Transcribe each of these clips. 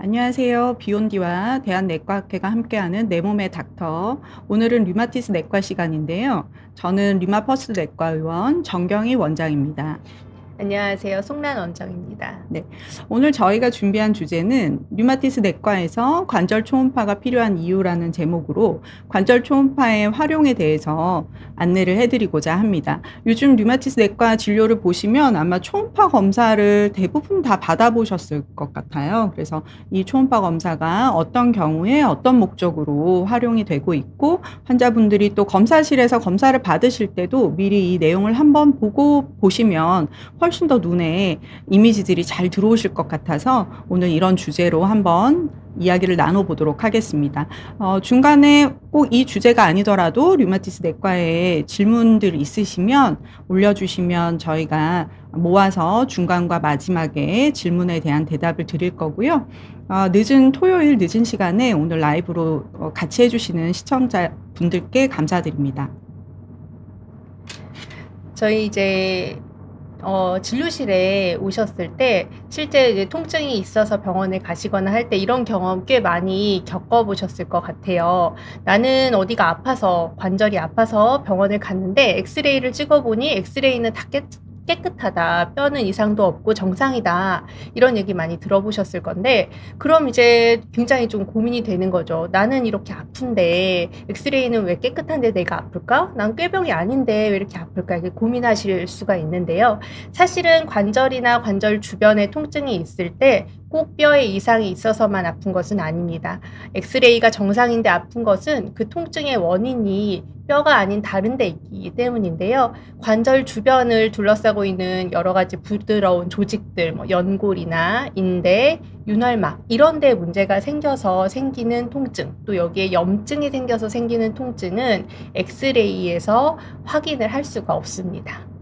안녕하세요. 비욘디와 대한내과학회가 함께하는 내 몸의 닥터. 오늘은 류마티스 내과 시간인데요. 저는 류마퍼스트 내과 의원 정경희 원장입니다. 안녕하세요. 송란 원장입니다. 네, 오늘 저희가 준비한 주제는 류마티스 내과에서 관절 초음파가 필요한 이유라는 제목으로 관절 초음파의 활용에 대해서 안내를 해드리고자 합니다. 요즘 류마티스 내과 진료를 보시면 아마 초음파 검사를 대부분 다 받아보셨을 것 같아요. 그래서 이 초음파 검사가 어떤 경우에 어떤 목적으로 활용이 되고 있고, 환자분들이 또 검사실에서 검사를 받으실 때도 미리 이 내용을 한번 보고 보시면 훨씬 더 눈에 이미지들이 잘 들어오실 것 같아서 오늘 이런 주제로 한번 이야기를 나눠보도록 하겠습니다. 중간에 꼭 이 주제가 아니더라도 류마티스 내과에 질문들 있으시면 올려주시면 저희가 모아서 중간과 마지막에 질문에 대한 대답을 드릴 거고요. 늦은 토요일 늦은 시간에 오늘 라이브로 같이 해주시는 시청자분들께 감사드립니다. 저희 이제 진료실에 오셨을 때 실제 이제 통증이 있어서 병원에 가시거나 할 때 이런 경험 꽤 많이 겪어보셨을 것 같아요. 나는 어디가 아파서, 관절이 아파서 병원을 갔는데 엑스레이를 찍어보니 엑스레이는 다 깨끗하다. 뼈는 이상도 없고 정상이다. 이런 얘기 많이 들어보셨을 건데, 그럼 이제 굉장히 좀 고민이 되는 거죠. 나는 이렇게 아픈데 엑스레이는 왜 깨끗한데 내가 아플까? 난 꾀병이 아닌데 왜 이렇게 아플까? 이렇게 고민하실 수가 있는데요. 사실은 관절이나 관절 주변에 통증이 있을 때 꼭 뼈에 이상이 있어서만 아픈 것은 아닙니다. 엑스레이가 정상인데 아픈 것은 그 통증의 원인이 뼈가 아닌 다른 데 있기 때문인데요. 관절 주변을 둘러싸고 있는 여러 가지 부드러운 조직들, 뭐 연골이나 인대, 윤활막 이런 데 문제가 생겨서 생기는 통증, 또 여기에 염증이 생겨서 생기는 통증은 엑스레이에서 확인을 할 수가 없습니다.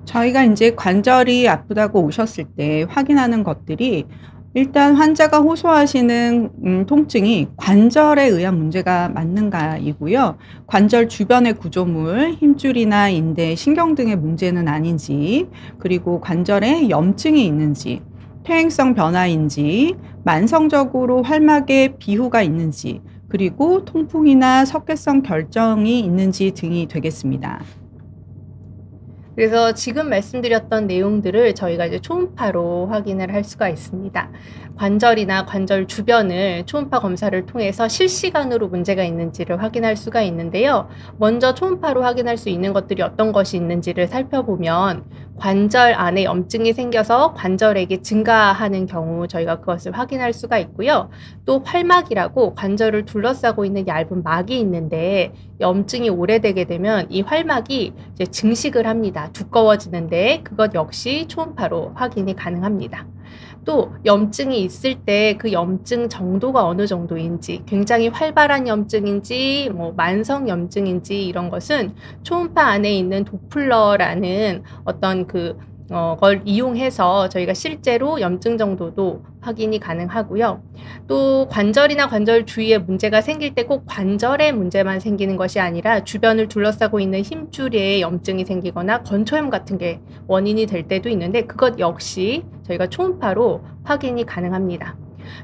저희가 이제 관절이 아프다고 오셨을 때 확인하는 것들이 일단 환자가 호소하시는 통증이 관절에 의한 문제가 맞는가이고요. 관절 주변의 구조물, 힘줄이나 인대, 신경 등의 문제는 아닌지, 그리고 관절에 염증이 있는지, 퇴행성 변화인지, 만성적으로 활막에 비후가 있는지, 그리고 통풍이나 석회성 결정이 있는지 등이 되겠습니다. 그래서 지금 말씀드렸던 내용들을 저희가 이제 초음파로 확인을 할 수가 있습니다. 관절이나 관절 주변을 초음파 검사를 통해서 실시간으로 문제가 있는지를 확인할 수가 있는데요. 먼저 초음파로 확인할 수 있는 것들이 어떤 것이 있는지를 살펴보면 관절 안에 염증이 생겨서 관절액이 증가하는 경우 저희가 그것을 확인할 수가 있고요. 또 활막이라고 관절을 둘러싸고 있는 얇은 막이 있는데 염증이 오래되게 되면 이 활막이 이제 증식을 합니다. 두꺼워지는데 그것 역시 초음파로 확인이 가능합니다. 또 염증이 있을 때 그 염증 정도가 어느 정도인지, 굉장히 활발한 염증인지 뭐 만성 염증인지 이런 것은 초음파 안에 있는 도플러라는 어떤 걸 이용해서 저희가 실제로 염증 정도도 확인이 가능하고요. 또 관절이나 관절 주위에 문제가 생길 때 꼭 관절에 문제만 생기는 것이 아니라 주변을 둘러싸고 있는 힘줄에 염증이 생기거나 건초염 같은 게 원인이 될 때도 있는데 그것 역시 저희가 초음파로 확인이 가능합니다.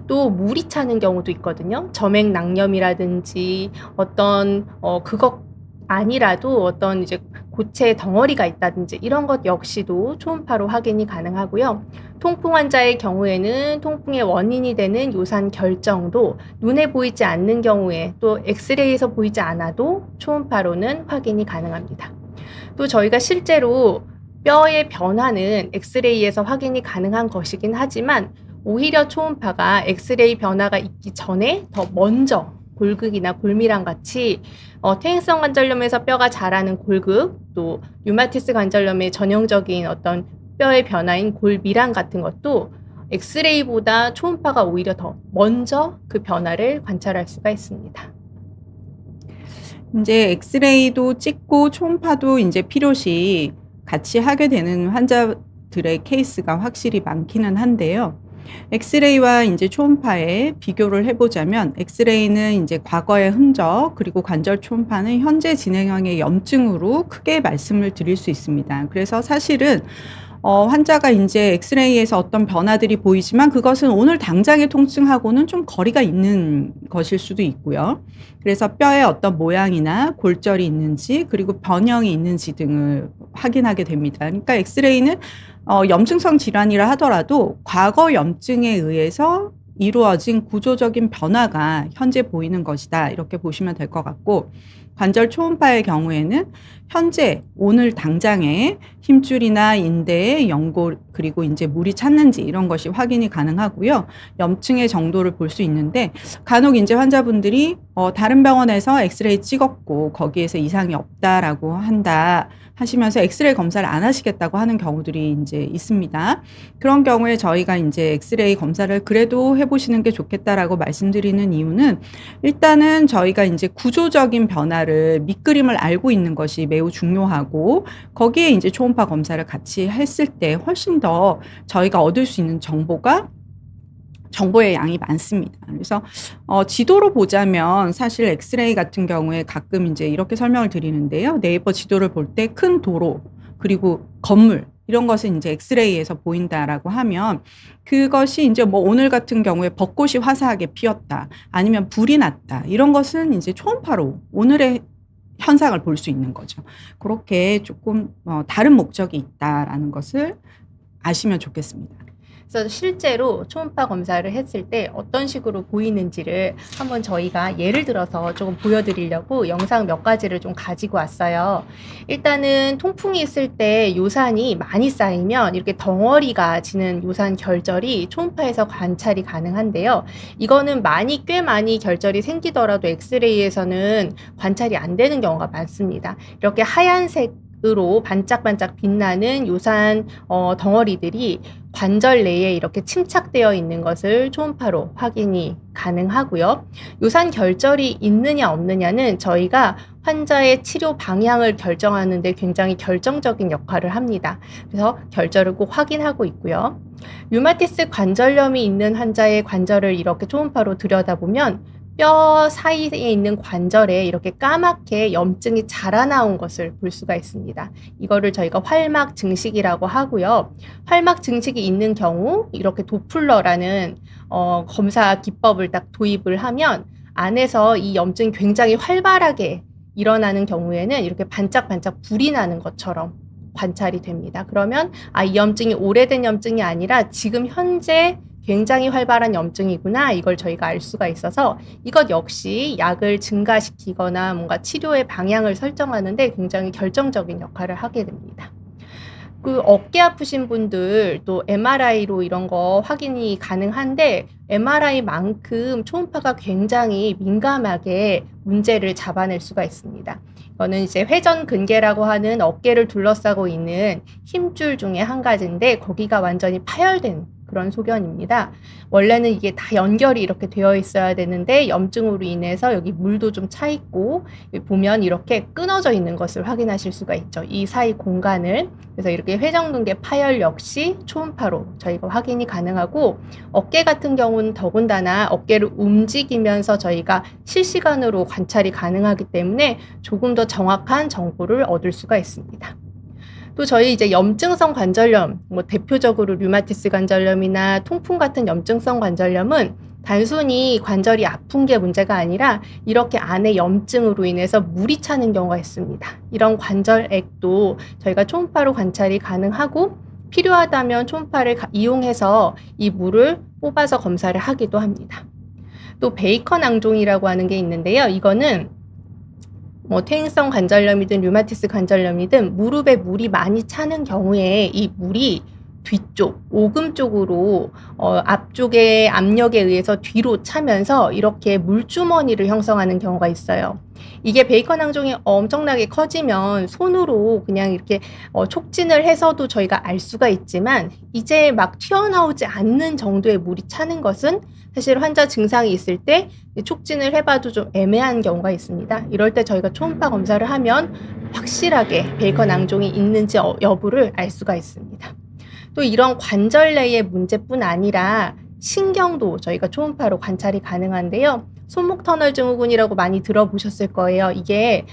또 물이 차는 경우도 있거든요. 점액낭염이라든지 어떤 그것 아니라도 어떤 이제 고체 덩어리가 있다든지 이런 것 역시도 초음파로 확인이 가능하고요. 통풍 환자의 경우에는 통풍의 원인이 되는 요산 결정도 눈에 보이지 않는 경우에 또 엑스레이에서 보이지 않아도 초음파로는 확인이 가능합니다. 또 저희가 실제로 뼈의 변화는 엑스레이에서 확인이 가능한 것이긴 하지만 오히려 초음파가 엑스레이 변화가 있기 전에 더 먼저 골극이나 골밀랑 같이 퇴행성 관절염에서 뼈가 자라는 골극, 또 류마티스 관절염의 전형적인 어떤 뼈의 변화인 골밀랑 같은 것도 엑스레이보다 초음파가 오히려 더 먼저 그 변화를 관찰할 수가 있습니다. 이제 엑스레이도 찍고 초음파도 이제 필요시 같이 하게 되는 환자들의 케이스가 확실히 많기는 한데요. 엑스레이와 이제 초음파의 비교를 해보자면 엑스레이는 이제 과거의 흔적, 그리고 관절 초음파는 현재 진행형의 염증으로 크게 말씀을 드릴 수 있습니다. 그래서 사실은 환자가 이제 엑스레이에서 어떤 변화들이 보이지만 그것은 오늘 당장의 통증하고는 좀 거리가 있는 것일 수도 있고요. 그래서 뼈에 어떤 모양이나 골절이 있는지 그리고 변형이 있는지 등을 확인하게 됩니다. 그러니까 엑스레이는 염증성 질환이라 하더라도 과거 염증에 의해서 이루어진 구조적인 변화가 현재 보이는 것이다. 이렇게 보시면 될 것 같고, 관절 초음파의 경우에는 현재 오늘 당장에 힘줄이나 인대의 연골 그리고 이제 물이 찼는지 이런 것이 확인이 가능하고요. 염증의 정도를 볼 수 있는데 간혹 이제 환자분들이 다른 병원에서 엑스레이 찍었고 거기에서 이상이 없다라고 한다 하시면서 엑스레이 검사를 안 하시겠다고 하는 경우들이 이제 있습니다. 그런 경우에 저희가 이제 엑스레이 검사를 그래도 해보시는 게 좋겠다라고 말씀드리는 이유는, 일단은 저희가 이제 구조적인 변화를 밑그림을 알고 있는 것이 매우 중요하고, 거기에 이제 초음파 검사를 같이 했을 때 훨씬 더 저희가 얻을 수 있는 정보의 양이 많습니다. 그래서 지도로 보자면 사실 엑스레이 같은 경우에 가끔 이제 이렇게 설명을 드리는데요. 네이버 지도를 볼 때 큰 도로 그리고 건물 이런 것은 이제 엑스레이에서 보인다라고 하면, 그것이 이제 뭐 오늘 같은 경우에 벚꽃이 화사하게 피었다 아니면 불이 났다 이런 것은 이제 초음파로 오늘의 현상을 볼 수 있는 거죠. 그렇게 조금 다른 목적이 있다라는 것을 아시면 좋겠습니다. 그래서 실제로 초음파 검사를 했을 때 어떤 식으로 보이는지를 한번 저희가 예를 들어서 조금 보여드리려고 영상 몇 가지를 좀 가지고 왔어요. 일단은 통풍이 있을 때 요산이 많이 쌓이면 이렇게 덩어리가 지는 요산 결절이 초음파에서 관찰이 가능한데요. 이거는 꽤 많이 결절이 생기더라도 엑스레이에서는 관찰이 안 되는 경우가 많습니다. 이렇게 하얀색으로 반짝반짝 빛나는 요산 덩어리들이 관절 내에 이렇게 침착되어 있는 것을 초음파로 확인이 가능하고요. 요산 결절이 있느냐 없느냐는 저희가 환자의 치료 방향을 결정하는 데 굉장히 결정적인 역할을 합니다. 그래서 결절을 꼭 확인하고 있고요. 류마티스 관절염이 있는 환자의 관절을 이렇게 초음파로 들여다보면 뼈 사이에 있는 관절에 이렇게 까맣게 염증이 자라나온 것을 볼 수가 있습니다. 이거를 저희가 활막 증식이라고 하고요. 활막 증식이 있는 경우 이렇게 도플러라는 검사 기법을 딱 도입을 하면 안에서 이 염증이 굉장히 활발하게 일어나는 경우에는 이렇게 반짝반짝 불이 나는 것처럼 관찰이 됩니다. 그러면 이 염증이 오래된 염증이 아니라 지금 현재 굉장히 활발한 염증이구나, 이걸 저희가 알 수가 있어서 이것 역시 약을 증가시키거나 뭔가 치료의 방향을 설정하는데 굉장히 결정적인 역할을 하게 됩니다. 그 어깨 아프신 분들 또 MRI로 이런 거 확인이 가능한데, MRI만큼 초음파가 굉장히 민감하게 문제를 잡아낼 수가 있습니다. 이거는 이제 회전근개라고 하는 어깨를 둘러싸고 있는 힘줄 중에 한 가지인데 거기가 완전히 파열된 그런 소견입니다. 원래는 이게 다 연결이 이렇게 되어 있어야 되는데 염증으로 인해서 여기 물도 좀 차 있고 보면 이렇게 끊어져 있는 것을 확인하실 수가 있죠. 이 사이 공간을. 그래서 이렇게 회전근개 파열 역시 초음파로 저희가 확인이 가능하고, 어깨 같은 경우는 더군다나 어깨를 움직이면서 저희가 실시간으로 관찰이 가능하기 때문에 조금 더 정확한 정보를 얻을 수가 있습니다. 또 저희 이제 염증성 관절염, 뭐 대표적으로 류마티스 관절염이나 통풍 같은 염증성 관절염은 단순히 관절이 아픈 게 문제가 아니라 이렇게 안에 염증으로 인해서 물이 차는 경우가 있습니다. 이런 관절액도 저희가 초음파로 관찰이 가능하고, 필요하다면 초음파를 이용해서 이 물을 뽑아서 검사를 하기도 합니다. 또 베이컨 낭종이라고 하는 게 있는데요. 이거는 퇴행성 관절염이든 류마티스 관절염이든 무릎에 물이 많이 차는 경우에 이 물이 뒤쪽, 오금 쪽으로 앞쪽의 압력에 의해서 뒤로 차면서 이렇게 물주머니를 형성하는 경우가 있어요. 이게 베이컨 항종이 엄청나게 커지면 손으로 그냥 이렇게 촉진을 해서도 저희가 알 수가 있지만, 이제 막 튀어나오지 않는 정도의 물이 차는 것은 사실 환자 증상이 있을 때 촉진을 해봐도 좀 애매한 경우가 있습니다. 이럴 때 저희가 초음파 검사를 하면 확실하게 베이컨 항종이 있는지 여부를 알 수가 있습니다. 또 이런 관절 내의 문제뿐 아니라 신경도 저희가 초음파로 관찰이 가능한데요. 손목 터널 증후군이라고 많이 들어보셨을 거예요. 이게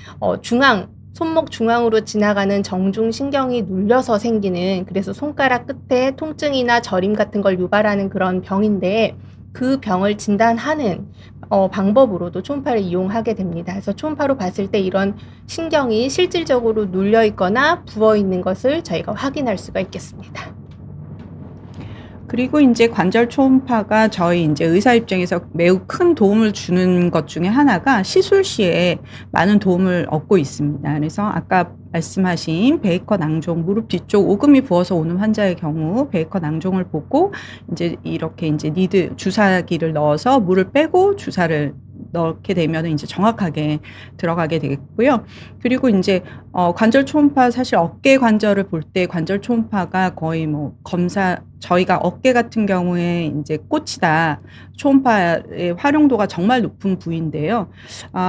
중앙 손목 중앙으로 지나가는 정중신경이 눌려서 생기는, 그래서 손가락 끝에 통증이나 저림 같은 걸 유발하는 그런 병인데, 그 병을 진단하는 방법으로도 초음파를 이용하게 됩니다. 그래서 초음파로 봤을 때 이런 신경이 실질적으로 눌려 있거나 부어 있는 것을 저희가 확인할 수가 있겠습니다. 그리고 이제 관절 초음파가 저희 이제 의사 입장에서 매우 큰 도움을 주는 것 중에 하나가 시술 시에 많은 도움을 얻고 있습니다. 그래서 아까 말씀하신 베이커 낭종, 무릎 뒤쪽 오금이 부어서 오는 환자의 경우 베이커 낭종을 보고 이제 이렇게 이제 니드 주사기를 넣어서 물을 빼고 주사를 넣게 되면 이제 정확하게 들어가게 되겠고요. 그리고 이제 관절 초음파, 사실 어깨 관절을 볼 때 관절 초음파가 거의 뭐 저희가 어깨 같은 경우에 이제 꽂히다 초음파의 활용도가 정말 높은 부위인데요.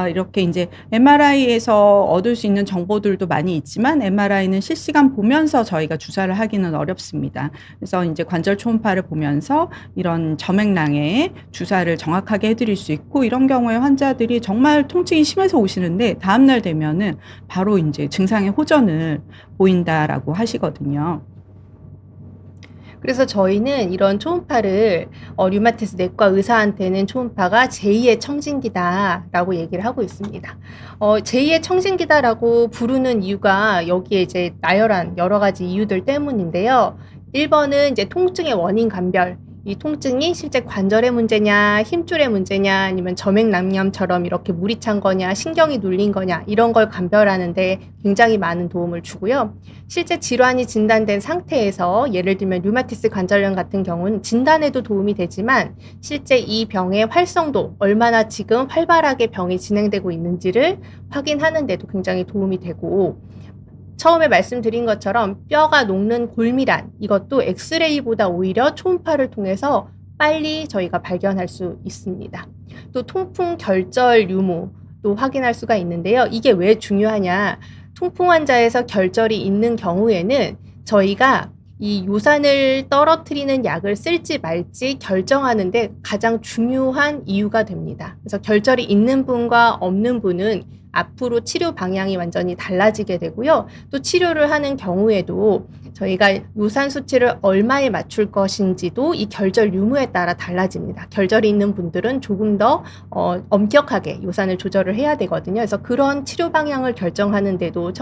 이렇게 이제 MRI에서 얻을 수 있는 정보들도 많이 있지만 MRI는 실시간 보면서 저희가 주사를 하기는 어렵습니다. 그래서 이제 관절 초음파를 보면서 이런 점액낭에 주사를 정확하게 해드릴 수 있고, 이런 경우에 환자들이 정말 통증이 심해서 오시는데 다음날 되면은 바로 이제 증상의 호전을 보인다라고 하시거든요. 그래서 저희는 이런 초음파를 류마티스 내과 의사한테는 초음파가 제2의 청진기다라고 얘기를 하고 있습니다. 제2의 청진기다라고 부르는 이유가 여기에 이제 나열한 여러 가지 이유들 때문인데요. 1번은 이제 통증의 원인 감별. 이 통증이 실제 관절의 문제냐, 힘줄의 문제냐, 아니면 점액낭염처럼 이렇게 물이 찬 거냐, 신경이 눌린 거냐, 이런 걸 감별하는데 굉장히 많은 도움을 주고요. 실제 질환이 진단된 상태에서 예를 들면 류마티스 관절염 같은 경우는 진단에도 도움이 되지만 실제 이 병의 활성도, 얼마나 지금 활발하게 병이 진행되고 있는지를 확인하는 데도 굉장히 도움이 되고, 처음에 말씀드린 것처럼 뼈가 녹는 골밀한, 이것도 엑스레이보다 오히려 초음파를 통해서 빨리 저희가 발견할 수 있습니다. 또 통풍 결절 유무도 확인할 수가 있는데요. 이게 왜 중요하냐? 통풍 환자에서 결절이 있는 경우에는 저희가 이 요산을 떨어뜨리는 약을 쓸지 말지 결정하는데 가장 중요한 이유가 됩니다. 그래서 결절이 있는 분과 없는 분은 앞으로 치료 방향이 완전히 달라지게 되고요. 또 치료를 하는 경우에도 저희가 요산 수치를 얼마에 맞출 것인지도 이 결절 유무에 따라 달라집니다. 결절이 있는 분들은 조금 더 엄격하게 요산을 조절을 해야 되거든요. 그래서 그런 치료 방향을 결정하는데도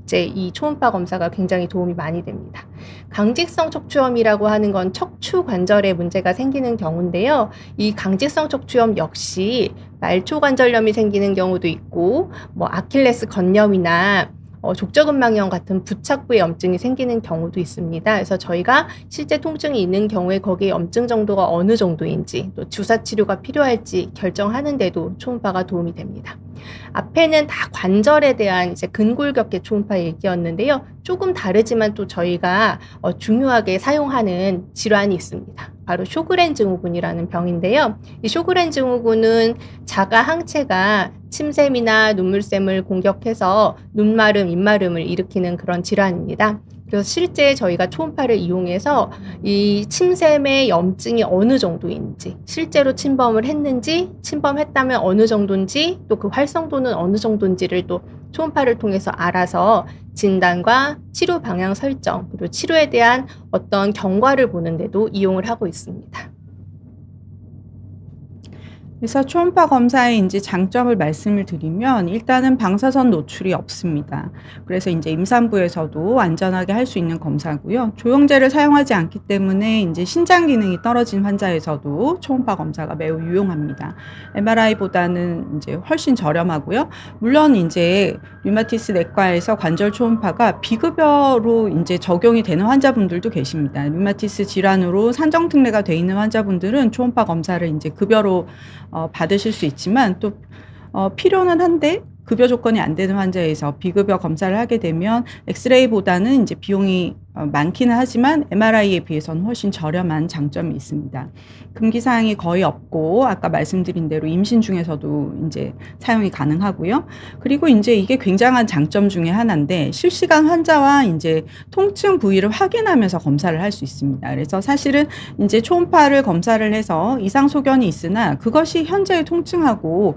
이제 이 초음파 검사가 굉장히 도움이 많이 됩니다. 강직성 척추염이라고 하는 건 척추 관절에 문제가 생기는 경우인데요. 이 강직성 척추염 역시 말초 관절염이 생기는 경우도 있고, 뭐 아킬레스 건염이나 족저근막염 같은 부착부에 염증이 생기는 경우도 있습니다. 그래서 저희가 실제 통증이 있는 경우에 거기에 염증 정도가 어느 정도인지, 또 주사 치료가 필요할지 결정하는데도 초음파가 도움이 됩니다. 앞에는 다 관절에 대한 이제 근골격계 초음파 얘기였는데요. 조금 다르지만 또 저희가 중요하게 사용하는 질환이 있습니다. 바로 쇼그렌 증후군이라는 병인데요. 이 쇼그렌 증후군은 자가 항체가 침샘이나 눈물샘을 공격해서 눈마름, 입마름을 일으키는 그런 질환입니다. 그래서 실제 저희가 초음파를 이용해서 이 침샘의 염증이 어느 정도인지, 실제로 침범을 했는지, 침범했다면 어느 정도인지, 또 그 활성도는 어느 정도인지를 또 초음파를 통해서 알아서 진단과 치료 방향 설정, 그리고 치료에 대한 어떤 경과를 보는데도 이용을 하고 있습니다. 그래서 초음파 검사의 이제 장점을 말씀을 드리면, 일단은 방사선 노출이 없습니다. 그래서 이제 임산부에서도 안전하게 할 수 있는 검사고요. 조영제를 사용하지 않기 때문에 이제 신장 기능이 떨어진 환자에서도 초음파 검사가 매우 유용합니다. MRI보다는 이제 훨씬 저렴하고요. 물론 이제 류마티스 내과에서 관절 초음파가 비급여로 이제 적용이 되는 환자분들도 계십니다. 류마티스 질환으로 산정특례가 돼 있는 환자분들은 초음파 검사를 이제 급여로 받으실 수 있지만, 또 필요는 한데 급여 조건이 안 되는 환자에서 비급여 검사를 하게 되면 엑스레이보다는 이제 비용이 많기는 하지만 MRI에 비해서는 훨씬 저렴한 장점이 있습니다. 금기사항이 거의 없고, 아까 말씀드린 대로 임신 중에서도 이제 사용이 가능하고요. 그리고 이제 이게 굉장한 장점 중에 하나인데, 실시간 환자와 이제 통증 부위를 확인하면서 검사를 할 수 있습니다. 그래서 사실은 이제 초음파를 검사를 해서 이상 소견이 있으나 그것이 현재의 통증하고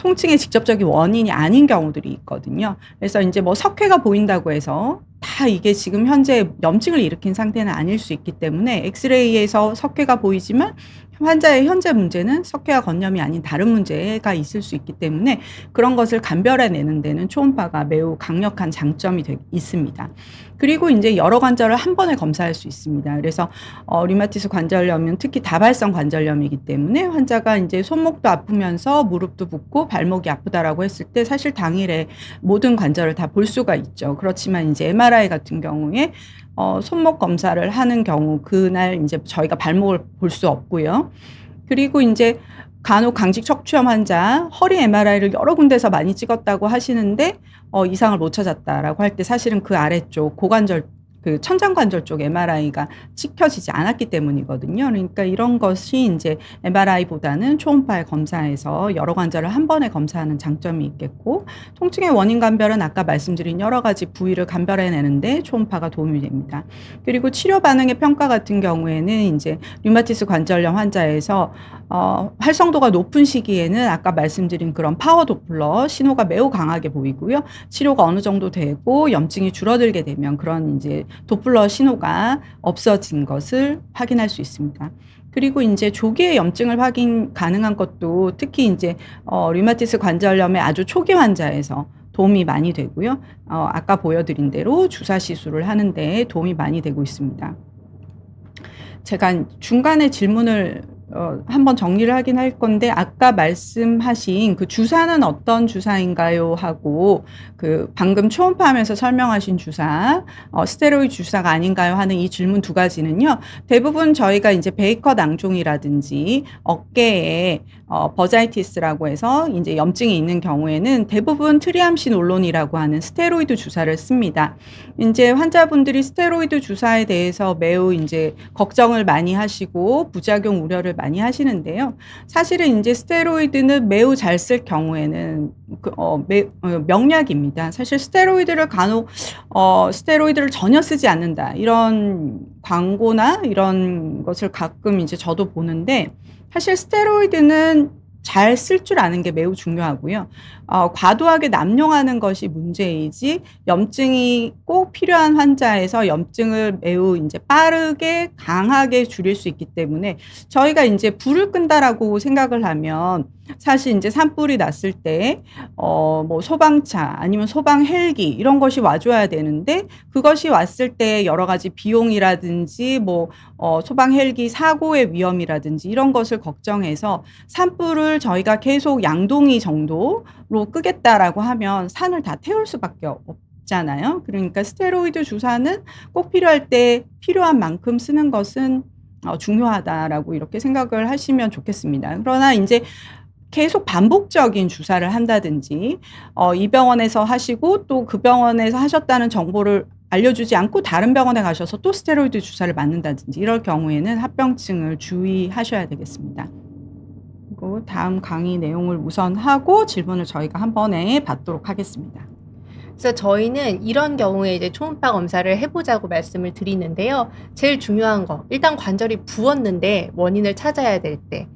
통증의 직접적인 원인이 아닌 경우들이 있거든요. 그래서 이제 뭐 석회가 보인다고 해서 다 이게 지금 현재 염증을 일으킨 상태는 아닐 수 있기 때문에 엑스레이에서 석회가 보이지만 환자의 현재 문제는 석회와 건염이 아닌 다른 문제가 있을 수 있기 때문에 그런 것을 감별해내는 데는 초음파가 매우 강력한 장점이 있습니다. 그리고 이제 여러 관절을 한 번에 검사할 수 있습니다. 그래서 류마티스 관절염은 특히 다발성 관절염이기 때문에 환자가 이제 손목도 아프면서 무릎도 붓고 발목이 아프다라고 했을 때 사실 당일에 모든 관절을 다 볼 수가 있죠. 그렇지만 이제 MRI 같은 경우에 손목 검사를 하는 경우 그날 이제 저희가 발목을 볼 수 없고요. 그리고 이제 간혹 강직 척추염 환자 허리 MRI를 여러 군데서 많이 찍었다고 하시는데 이상을 못 찾았다라고 할 때 사실은 그 아래쪽 고관절 그 천장관절 쪽 MRI가 찍혀지지 않았기 때문이거든요. 그러니까 이런 것이 이제 MRI보다는 초음파의 검사에서 여러 관절을 한 번에 검사하는 장점이 있겠고, 통증의 원인 감별은 아까 말씀드린 여러 가지 부위를 감별해내는데 초음파가 도움이 됩니다. 그리고 치료 반응의 평가 같은 경우에는 이제 류마티스 관절염 환자에서 활성도가 높은 시기에는 아까 말씀드린 그런 파워 도플러 신호가 매우 강하게 보이고요. 치료가 어느 정도 되고 염증이 줄어들게 되면 그런 이제 도플러 신호가 없어진 것을 확인할 수 있습니다. 그리고 이제 조기에 염증을 확인 가능한 것도 특히 이제 류마티스 관절염의 아주 초기 환자에서 도움이 많이 되고요. 아까 보여드린 대로 주사 시술을 하는데 도움이 많이 되고 있습니다. 제가 중간에 질문을 한번 정리를 하긴 할 건데, 아까 말씀하신 그 주사는 어떤 주사인가요? 하고 그 방금 초음파하면서 설명하신 주사, 스테로이드 주사가 아닌가요? 하는 이 질문 두 가지는요, 대부분 저희가 이제 베이커 낭종이라든지 어깨에 버자이티스라고 해서 이제 염증이 있는 경우에는 대부분 트리암시놀론이라고 하는 스테로이드 주사를 씁니다. 이제 환자분들이 스테로이드 주사에 대해서 매우 이제 걱정을 많이 하시고 부작용 우려를 많이 하시는데요. 사실은 이제 스테로이드는 매우 잘 쓸 경우에는 명약입니다. 사실 스테로이드를 간혹 스테로이드를 전혀 쓰지 않는다 이런 광고나 이런 것을 가끔 이제 저도 보는데, 사실 스테로이드는 잘 쓸 줄 아는 게 매우 중요하고요. 과도하게 남용하는 것이 문제이지 염증이 꼭 필요한 환자에서 염증을 매우 이제 빠르게 강하게 줄일 수 있기 때문에 저희가 이제 불을 끈다라고 생각을 하면 사실 이제 산불이 났을 때 뭐 소방차 아니면 소방 헬기 이런 것이 와줘야 되는데, 그것이 왔을 때 여러 가지 비용이라든지 뭐 소방 헬기 사고의 위험이라든지 이런 것을 걱정해서 산불을 저희가 계속 양동이 정도로 끄겠다라고 하면 산을 다 태울 수밖에 없잖아요. 그러니까 스테로이드 주사는 꼭 필요할 때 필요한 만큼 쓰는 것은 중요하다라고 이렇게 생각을 하시면 좋겠습니다. 그러나 이제 계속 반복적인 주사를 한다든지 이 병원에서 하시고 또 그 병원에서 하셨다는 정보를 알려주지 않고 다른 병원에 가셔서 또 스테로이드 주사를 맞는다든지 이럴 경우에는 합병증을 주의하셔야 되겠습니다. 그리고 다음 강의 내용을 우선 하고 질문을 저희가 한 번에 받도록 하겠습니다. 그래서 저희는 이런 경우에 이제 초음파 검사를 해보자고 말씀을 드리는데요. 제일 중요한 거, 일단 관절이 부었는데 원인을 찾아야 될 때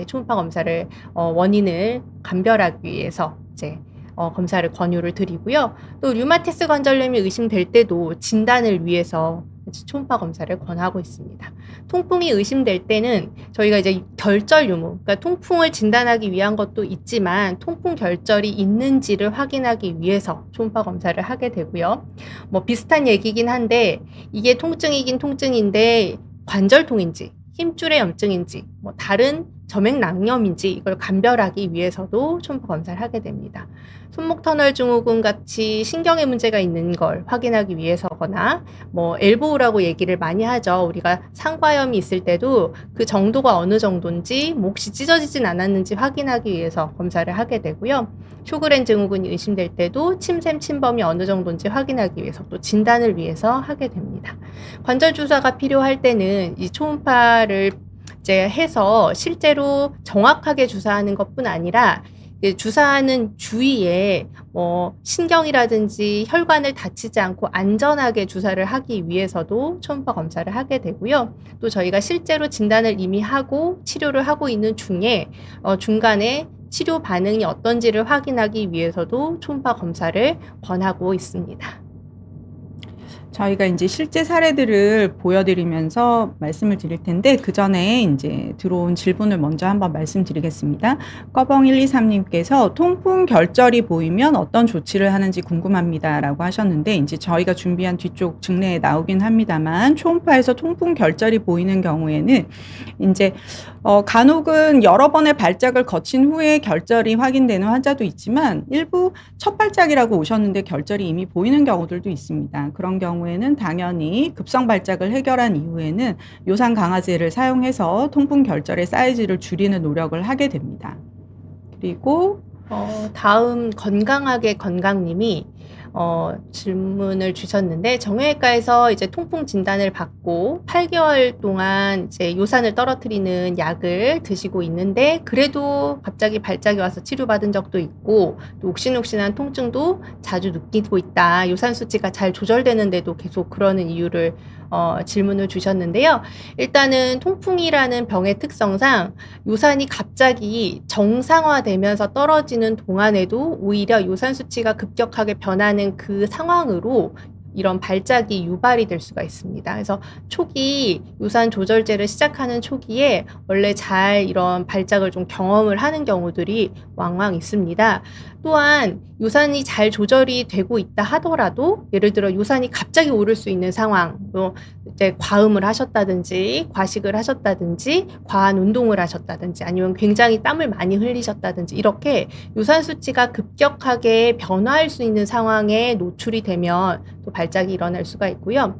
초음파 검사를 원인을 감별하기 위해서 이제 검사를 권유를 드리고요. 또 류마티스 관절염이 의심될 때도 진단을 위해서 초음파 검사를 권하고 있습니다. 통풍이 의심될 때는 저희가 이제 결절 유무, 그러니까 통풍을 진단하기 위한 것도 있지만 통풍 결절이 있는지를 확인하기 위해서 초음파 검사를 하게 되고요. 뭐 비슷한 얘기긴 한데 이게 통증이긴 통증인데 관절통인지 힘줄의 염증인지 뭐 다른 점액낭염인지 이걸 감별하기 위해서도 초음파 검사를 하게 됩니다. 손목 터널 증후군 같이 신경에 문제가 있는 걸 확인하기 위해서거나 뭐 엘보우라고 얘기를 많이 하죠. 우리가 상과염이 있을 때도 그 정도가 어느 정도인지 몫이 찢어지진 않았는지 확인하기 위해서 검사를 하게 되고요. 쇼그렌 증후군이 의심될 때도 침샘 침범이 어느 정도인지 확인하기 위해서 또 진단을 위해서 하게 됩니다. 관절 주사가 필요할 때는 이 초음파를 이제 해서 실제로 정확하게 주사하는 것뿐 아니라 이제 주사하는 주위에 신경이라든지 혈관을 다치지 않고 안전하게 주사를 하기 위해서도 초음파 검사를 하게 되고요. 또 저희가 실제로 진단을 이미 하고 치료를 하고 있는 중에 중간에 치료 반응이 어떤지를 확인하기 위해서도 초음파 검사를 권하고 있습니다. 저희가 이제 실제 사례들을 보여드리면서 말씀을 드릴 텐데 그 전에 이제 들어온 질문을 먼저 한번 말씀드리겠습니다. 꺼벙123님께서 통풍 결절이 보이면 어떤 조치를 하는지 궁금합니다라고 하셨는데 이제 저희가 준비한 뒤쪽 증례에 나오긴 합니다만 초음파에서 통풍 결절이 보이는 경우에는 이제 간혹은 여러 번의 발작을 거친 후에 결절이 확인되는 환자도 있지만 일부 첫 발작이라고 오셨는데 결절이 이미 보이는 경우들도 있습니다. 그런 경우에는 당연히 급성 발작을 해결한 이후에는 요산 강화제를 사용해서 통풍 결절의 사이즈를 줄이는 노력을 하게 됩니다. 그리고 다음 건강하게 건강님이 질문을 주셨는데 정형외과에서 이제 통풍 진단을 받고 8개월 동안 이제 요산을 떨어뜨리는 약을 드시고 있는데 그래도 갑자기 발작이 와서 치료받은 적도 있고 또 옥신옥신한 통증도 자주 느끼고 있다. 요산 수치가 잘 조절되는데도 계속 그러는 이유를 질문을 주셨는데요. 일단은 통풍이라는 병의 특성상 요산이 갑자기 정상화되면서 떨어지는 동안에도 오히려 요산 수치가 급격하게 변하는 그 상황으로 이런 발작이 유발이 될 수가 있습니다. 그래서 초기 요산 조절제를 시작하는 초기에 원래 잘 이런 발작을 좀 경험을 하는 경우들이 왕왕 있습니다. 또한 요산이 잘 조절이 되고 있다 하더라도 예를 들어 요산이 갑자기 오를 수 있는 상황, 또 이제 과음을 하셨다든지 과식을 하셨다든지 과한 운동을 하셨다든지 아니면 굉장히 땀을 많이 흘리셨다든지 이렇게 요산 수치가 급격하게 변화할 수 있는 상황에 노출이 되면 또 발작이 일어날 수가 있고요.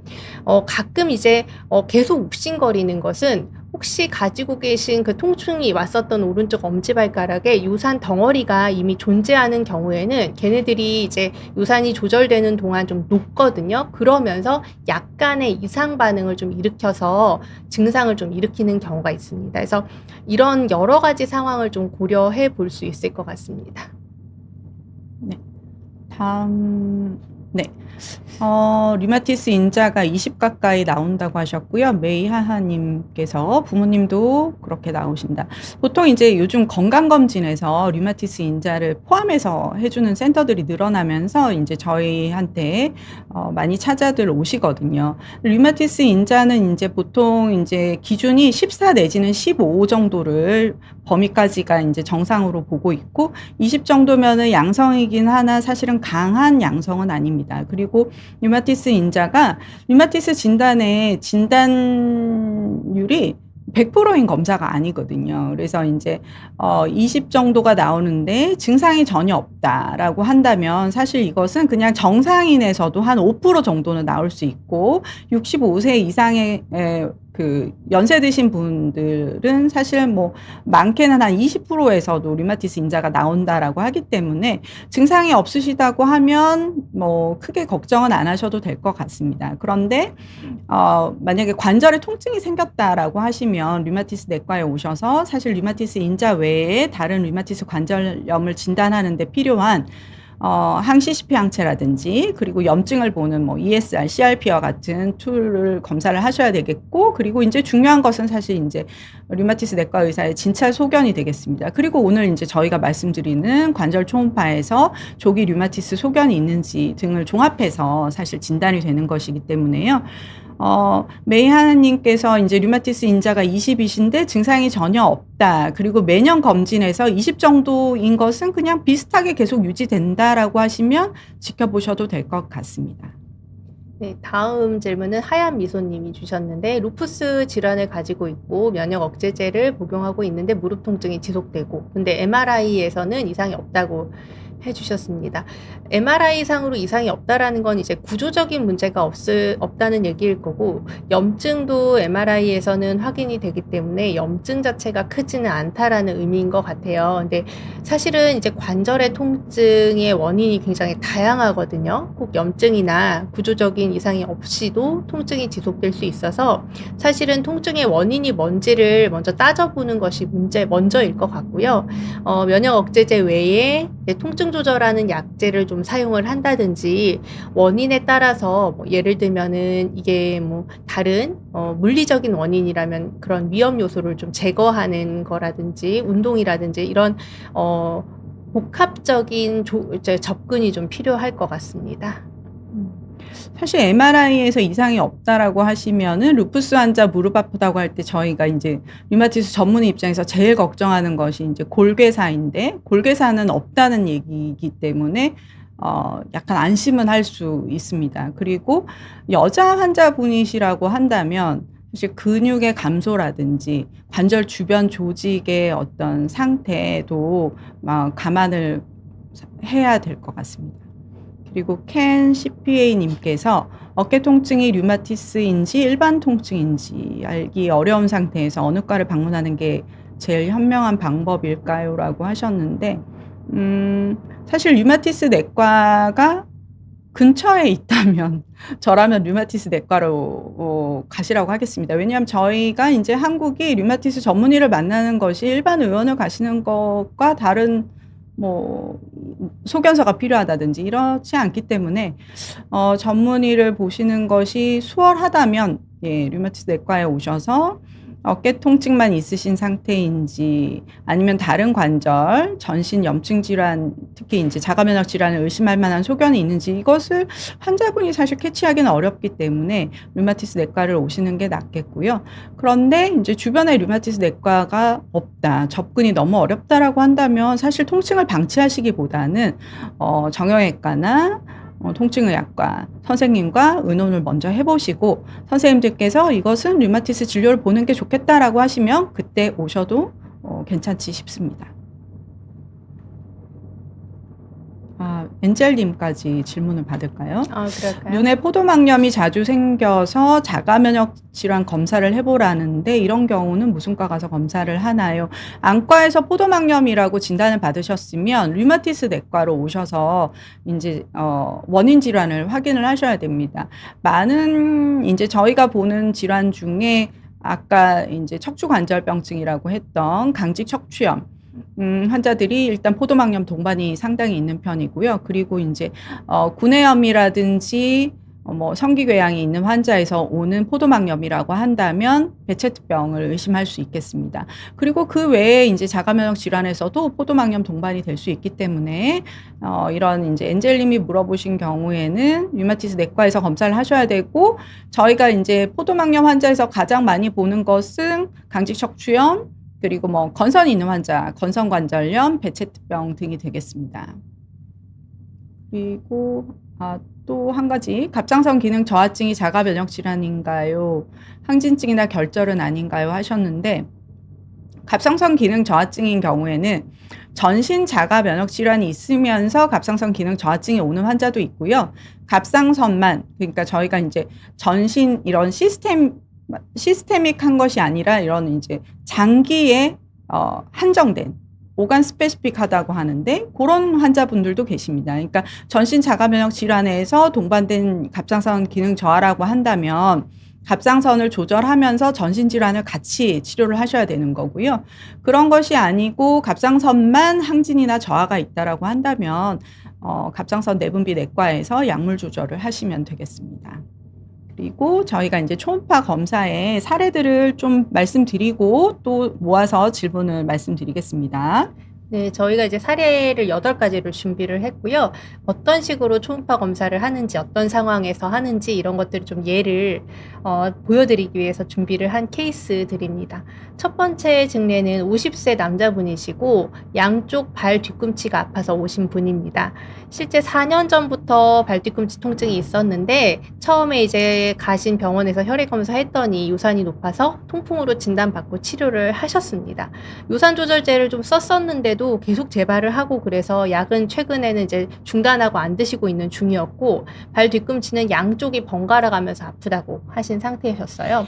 가끔 이제 계속 욱신거리는 것은 혹시 가지고 계신 그 통증이 왔었던 오른쪽 엄지발가락에 요산 덩어리가 이미 존재하는 경우에는 걔네들이 이제 요산이 조절되는 동안 좀 녹거든요. 그러면서 약간의 이상 반응을 좀 일으켜서 증상을 좀 일으키는 경우가 있습니다. 그래서 이런 여러 가지 상황을 좀 고려해 볼 수 있을 것 같습니다. 네. 다음 류마티스 인자가 20 가까이 나온다고 하셨고요. 메이하하님께서 부모님도 그렇게 나오신다. 보통 이제 요즘 건강검진에서 류마티스 인자를 포함해서 해주는 센터들이 늘어나면서 이제 저희한테 많이 찾아들 오시거든요. 류마티스 인자는 이제 보통 이제 기준이 14 내지는 15 정도를 범위까지가 이제 정상으로 보고 있고 20 정도면은 양성이긴 하나 사실은 강한 양성은 아닙니다. 그리고 류마티스 인자가 류마티스 진단의 진단율이 100%인 검사가 아니거든요. 그래서 이제 20 정도가 나오는데 증상이 전혀 없다라고 한다면 사실 이것은 그냥 정상인에서도 한 5% 정도는 나올 수 있고 65세 이상의 그 연세 드신 분들은 사실 뭐 많게는 한 20%에서도 류마티스 인자가 나온다라고 하기 때문에 증상이 없으시다고 하면 뭐 크게 걱정은 안 하셔도 될 것 같습니다. 그런데 만약에 관절에 통증이 생겼다라고 하시면 류마티스 내과에 오셔서 사실 류마티스 인자 외에 다른 류마티스 관절염을 진단하는 데 필요한 항CCP 항체라든지 그리고 염증을 보는 뭐 ESR, CRP와 같은 툴을 검사를 하셔야 되겠고 그리고 이제 중요한 것은 사실 이제 류마티스 내과 의사의 진찰 소견이 되겠습니다. 그리고 오늘 이제 저희가 말씀드리는 관절 초음파에서 조기 류마티스 소견이 있는지 등을 종합해서 사실 진단이 되는 것이기 때문에요. 메이하나님께서 이제 류마티스 인자가 20이신데 증상이 전혀 없다. 그리고 매년 검진에서 20 정도인 것은 그냥 비슷하게 계속 유지된다라고 하시면 지켜보셔도 될 것 같습니다. 네, 다음 질문은 하얀 미소님이 주셨는데 루푸스 질환을 가지고 있고 면역 억제제를 복용하고 있는데 무릎 통증이 지속되고 근데 MRI에서는 이상이 없다고 해주셨습니다. MRI 상으로 이상이 없다라는 건 이제 구조적인 문제가 없다는 얘기일 거고, 염증도 MRI에서는 확인이 되기 때문에 염증 자체가 크지는 않다라는 의미인 것 같아요. 근데 사실은 이제 관절의 통증의 원인이 굉장히 다양하거든요. 꼭 염증이나 구조적인 이상이 없이도 통증이 지속될 수 있어서 사실은 통증의 원인이 뭔지를 먼저 따져보는 것이 먼저일 것 같고요. 면역 억제제 외에 통증 조절하는 약제를 좀 사용을 한다든지, 원인에 따라서 뭐 예를 들면은 이게 뭐 다른 물리적인 원인이라면 그런 위험 요소를 좀 제거하는 거라든지, 운동이라든지 이런 복합적인 이제 접근이 좀 필요할 것 같습니다. 사실 MRI에서 이상이 없다라고 하시면은 루푸스 환자 무릎 아프다고 할 때 저희가 이제 류마티스 전문의 입장에서 제일 걱정하는 것이 이제 골괴사인데, 골괴사는 없다는 얘기이기 때문에 약간 안심은 할 수 있습니다. 그리고 여자 환자분이시라고 한다면 사실 근육의 감소라든지 관절 주변 조직의 어떤 상태도 감안을 해야 될 것 같습니다. 그리고 켄 CPA님께서 어깨 통증이 류마티스인지 일반 통증인지 알기 어려운 상태에서 어느 과를 방문하는 게 제일 현명한 방법일까요? 라고 하셨는데, 사실 류마티스 내과가 근처에 있다면 저라면 류마티스 내과로 가시라고 하겠습니다. 왜냐하면 저희가 이제 한국이 류마티스 전문의를 만나는 것이 일반 의원을 가시는 것과 다른 뭐 소견서가 필요하다든지 이렇지 않기 때문에 전문의를 보시는 것이 수월하다면 류마티스 내과에 오셔서 어깨 통증만 있으신 상태인지 아니면 다른 관절, 전신 염증 질환, 특히 이제 자가 면역 질환을 의심할 만한 소견이 있는지 이것을 환자분이 사실 캐치하기는 어렵기 때문에 류마티스 내과를 오시는 게 낫겠고요. 그런데 이제 주변에 류마티스 내과가 없다, 접근이 너무 어렵다라고 한다면 사실 통증을 방치하시기보다는 정형외과나 통증의학과 선생님과 의논을 먼저 해보시고, 선생님들께서 이것은 류마티스 진료를 보는 게 좋겠다라고 하시면 그때 오셔도 괜찮지 싶습니다. 엔젤님까지 질문을 받을까요? 그럴까요? 눈에 포도막염이 자주 생겨서 자가면역 질환 검사를 해보라는데 이런 경우는 무슨 과 가서 검사를 하나요? 안과에서 포도막염이라고 진단을 받으셨으면 류마티스 내과로 오셔서 이제 원인 질환을 확인을 하셔야 됩니다. 많은 이제 저희가 보는 질환 중에 아까 이제 척추관절병증이라고 했던 강직 척추염 환자들이 일단 포도막염 동반이 상당히 있는 편이고요. 그리고 이제 구내염이라든지 뭐 성기궤양이 있는 환자에서 오는 포도막염이라고 한다면 베체트병을 의심할 수 있겠습니다. 그리고 그 외에 이제 자가면역 질환에서도 포도막염 동반이 될 수 있기 때문에 이런 이제 엔젤님이 물어보신 경우에는 류마티스 내과에서 검사를 하셔야 되고, 저희가 이제 포도막염 환자에서 가장 많이 보는 것은 강직 척추염, 그리고 뭐 건선이 있는 환자, 건선관절염, 베체트병 등이 되겠습니다. 그리고 또 한 가지, 갑상선 기능 저하증이 자가 면역 질환인가요? 항진증이나 결절은 아닌가요? 하셨는데, 갑상선 기능 저하증인 경우에는 전신 자가 면역 질환이 있으면서 갑상선 기능 저하증이 오는 환자도 있고요. 갑상선만, 그러니까 저희가 이제 전신 이런 시스테믹한 것이 아니라 이런 이제 장기에 한정된 오간 스페시픽하다고 하는데 그런 환자분들도 계십니다. 그러니까 전신 자가 면역 질환에서 동반된 갑상선 기능 저하라고 한다면 갑상선을 조절하면서 전신 질환을 같이 치료를 하셔야 되는 거고요. 그런 것이 아니고 갑상선만 항진이나 저하가 있다라고 한다면 갑상선 내분비 내과에서 약물 조절을 하시면 되겠습니다. 그리고 저희가 이제 초음파 검사의 사례들을 좀 말씀드리고 또 모아서 질문을 말씀드리겠습니다. 네, 저희가 이제 사례를 8가지를 준비를 했고요. 어떤 식으로 초음파 검사를 하는지, 어떤 상황에서 하는지 이런 것들을 좀 예를 보여드리기 위해서 준비를 한 케이스들입니다. 첫 번째 증례는 50세 남자분이시고 양쪽 발 뒤꿈치가 아파서 오신 분입니다. 실제 4년 전부터 발 뒤꿈치 통증이 있었는데 처음에 이제 가신 병원에서 혈액 검사했더니 요산이 높아서 통풍으로 진단받고 치료를 하셨습니다. 요산 조절제를 좀 썼었는데 때도 계속 재발을 하고 그래서 약은 최근에는 이제 중단하고 안 드시고 있는 중이었고 발 뒤꿈치는 양쪽이 번갈아 가면서 아프다고 하신 상태였어요.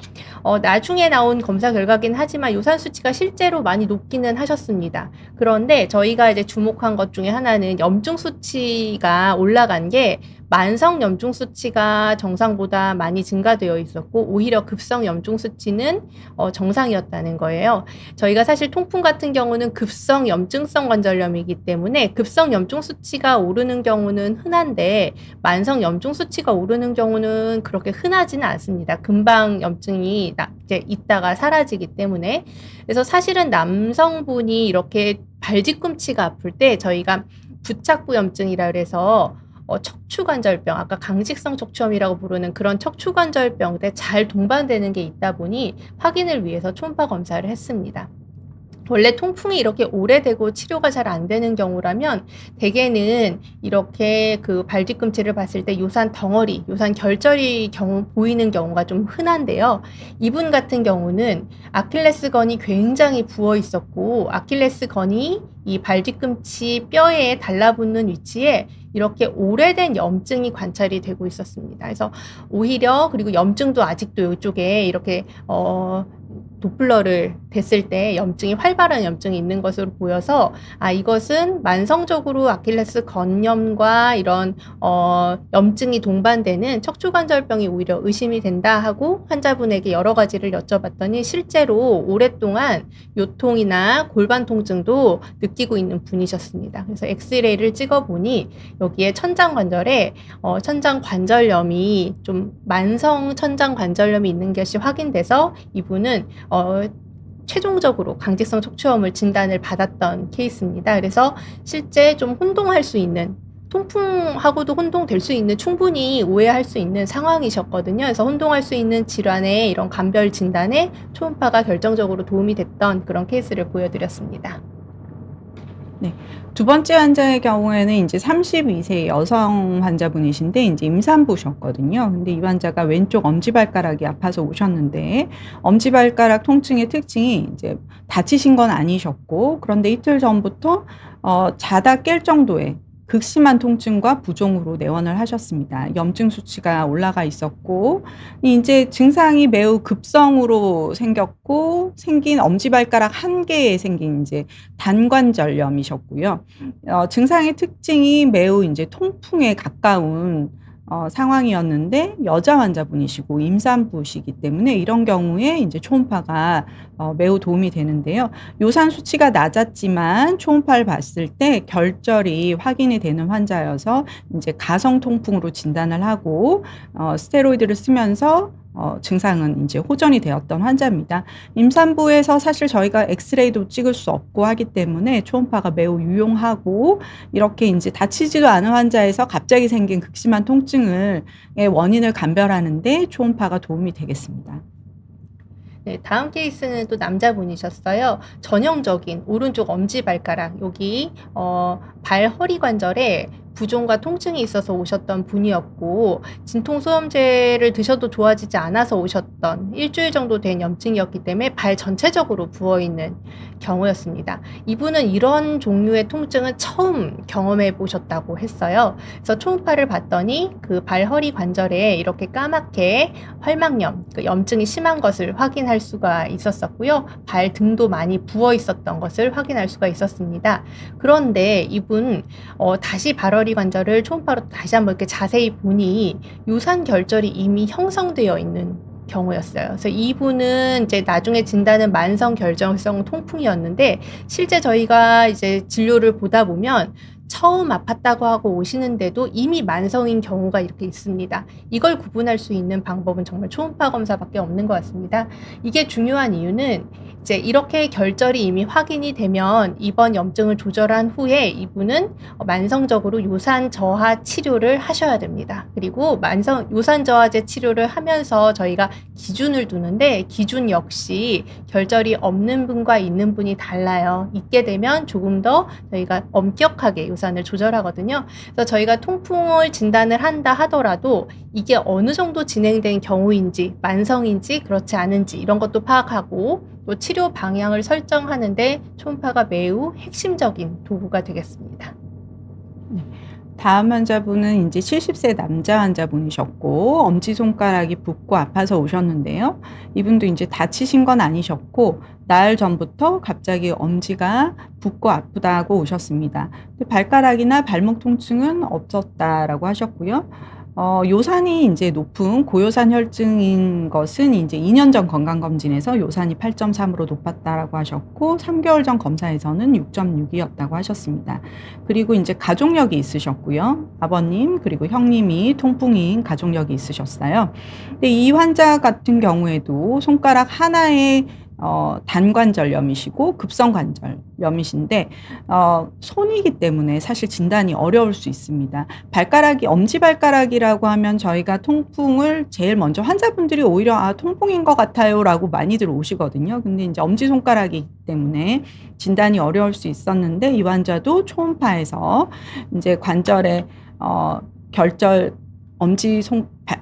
나중에 나온 검사 결과긴 하지만 요산 수치가 실제로 많이 높기는 하셨습니다. 그런데 저희가 이제 주목한 것 중에 하나는 염증 수치가 올라간 게 만성 염증 수치가 정상보다 많이 증가되어 있었고 오히려 급성 염증 수치는 정상이었다는 거예요. 저희가 사실 통풍 같은 경우는 급성 염증성 관절염이기 때문에 급성 염증 수치가 오르는 경우는 흔한데 만성 염증 수치가 오르는 경우는 그렇게 흔하지는 않습니다. 금방 염증이 이제 있다가 사라지기 때문에. 그래서 사실은 남성분이 이렇게 발 뒤꿈치가 아플 때 저희가 부착부 염증이라 그래서 척추관절병, 아까 강직성 척추염이라고 부르는 그런 척추관절병 때 잘 동반되는 게 있다 보니 확인을 위해서 초음파 검사를 했습니다. 원래 통풍이 이렇게 오래되고 치료가 잘 안 되는 경우라면 대개는 이렇게 그 발 뒤꿈치를 봤을 때 요산 덩어리, 요산 결절이 보이는 경우가 좀 흔한데요. 이분 같은 경우는 아킬레스건이 굉장히 부어 있었고 아킬레스건이 이 발 뒤꿈치 뼈에 달라붙는 위치에 이렇게 오래된 염증이 관찰이 되고 있었습니다. 그래서 오히려 그리고 염증도 아직도 이쪽에 이렇게 도플러를 댔을 때 염증이 활발한 염증이 있는 것으로 보여서 이것은 만성적으로 아킬레스 건염과 이런 염증이 동반되는 척추관절병이 오히려 의심이 된다 하고 환자분에게 여러 가지를 여쭤봤더니 실제로 오랫동안 요통이나 골반 통증도 느끼고 있는 분이셨습니다. 그래서 엑스레이를 찍어보니 여기에 천장관절에 천장관절염이 좀 만성 천장관절염이 있는 것이 확인돼서 이분은 최종적으로 강직성 척추염을 진단을 받았던 케이스입니다. 그래서 실제 좀 혼동할 수 있는 통풍하고도 혼동될 수 있는 충분히 오해할 수 있는 상황이셨거든요. 그래서 혼동할 수 있는 질환의 이런 감별 진단에 초음파가 결정적으로 도움이 됐던 그런 케이스를 보여드렸습니다. 네. 두 번째 환자의 경우에는 이제 32세 여성 환자분이신데 이제 임산부셨거든요. 근데 이 환자가 왼쪽 엄지발가락이 아파서 오셨는데 엄지발가락 통증의 특징이 이제 다치신 건 아니셨고 그런데 이틀 전부터 자다 깰 정도의 극심한 통증과 부종으로 내원을 하셨습니다. 염증 수치가 올라가 있었고 이제 증상이 매우 급성으로 생겼고 생긴 엄지발가락 한 개에 생긴 이제 단관절염이셨고요. 증상의 특징이 매우 이제 통풍에 가까운 상황이었는데 여자 환자분이시고 임산부시기 때문에 이런 경우에 이제 초음파가 매우 도움이 되는데요. 요산 수치가 낮았지만 초음파를 봤을 때 결절이 확인이 되는 환자여서 이제 가성 통풍으로 진단을 하고 스테로이드를 쓰면서 증상은 이제 호전이 되었던 환자입니다. 임산부에서 사실 저희가 엑스레이도 찍을 수 없고 하기 때문에 초음파가 매우 유용하고 이렇게 이제 다치지도 않은 환자에서 갑자기 생긴 극심한 통증의 원인을 감별하는데 초음파가 도움이 되겠습니다. 네, 다음 케이스는 또 남자분이셨어요. 전형적인 오른쪽 엄지발가락 여기 발 허리 관절에 부종과 통증이 있어서 오셨던 분이었고 진통소염제를 드셔도 좋아지지 않아서 오셨던 일주일 정도 된 염증이었기 때문에 발 전체적으로 부어있는 경우였습니다. 이분은 이런 종류의 통증은 처음 경험해 보셨다고 했어요. 그래서 초음파를 봤더니 그 발 허리 관절에 이렇게 까맣게 활막염, 그 염증이 심한 것을 확인할 수가 있었었고요. 발 등도 많이 부어 있었던 것을 확인할 수가 있었습니다. 그런데 이분 다시 발허리 관절을 초음파로 다시 한번 이렇게 자세히 보니 요산 결절이 이미 형성되어 있는 경우였어요. 그래서 이분은 이제 나중에 진단은 만성 결절성 통풍이었는데 실제 저희가 이제 진료를 보다 보면 처음 아팠다고 하고 오시는데도 이미 만성인 경우가 이렇게 있습니다. 이걸 구분할 수 있는 방법은 정말 초음파 검사밖에 없는 것 같습니다. 이게 중요한 이유는 이제 이렇게 결절이 이미 확인이 되면 이번 염증을 조절한 후에 이분은 만성적으로 요산 저하 치료를 하셔야 됩니다. 그리고 요산 저하제 치료를 하면서 저희가 기준을 두는데 기준 역시 결절이 없는 분과 있는 분이 달라요. 있게 되면 조금 더 저희가 엄격하게 광산을 조절하거든요. 그래서 저희가 통풍을 진단을 한다 하더라도 이게 어느 정도 진행된 경우인지, 만성인지 그렇지 않은지 이런 것도 파악하고 또 치료 방향을 설정하는데 초음파가 매우 핵심적인 도구가 되겠습니다. 다음 환자분은 이제 70세 남자 환자분이셨고 엄지손가락이 붓고 아파서 오셨는데요. 이분도 이제 다치신 건 아니셨고 나흘 전부터 갑자기 엄지가 붓고 아프다고 오셨습니다. 발가락이나 발목 통증은 없었다라고 하셨고요. 요산이 이제 높은 고요산 혈증인 것은 이제 2년 전 건강검진에서 요산이 8.3으로 높았다라고 하셨고, 3개월 전 검사에서는 6.6이었다고 하셨습니다. 그리고 이제 가족력이 있으셨고요. 아버님, 그리고 형님이 통풍인 가족력이 있으셨어요. 근데 이 환자 같은 경우에도 손가락 하나에 단관절염이시고 급성관절염이신데 손이기 때문에 사실 진단이 어려울 수 있습니다. 발가락이 엄지발가락이라고 하면 저희가 통풍을 제일 먼저 환자분들이 오히려 통풍인 것 같아요라고 많이들 오시거든요. 근데 이제 엄지손가락이기 때문에 진단이 어려울 수 있었는데 이 환자도 초음파에서 이제 관절의 결절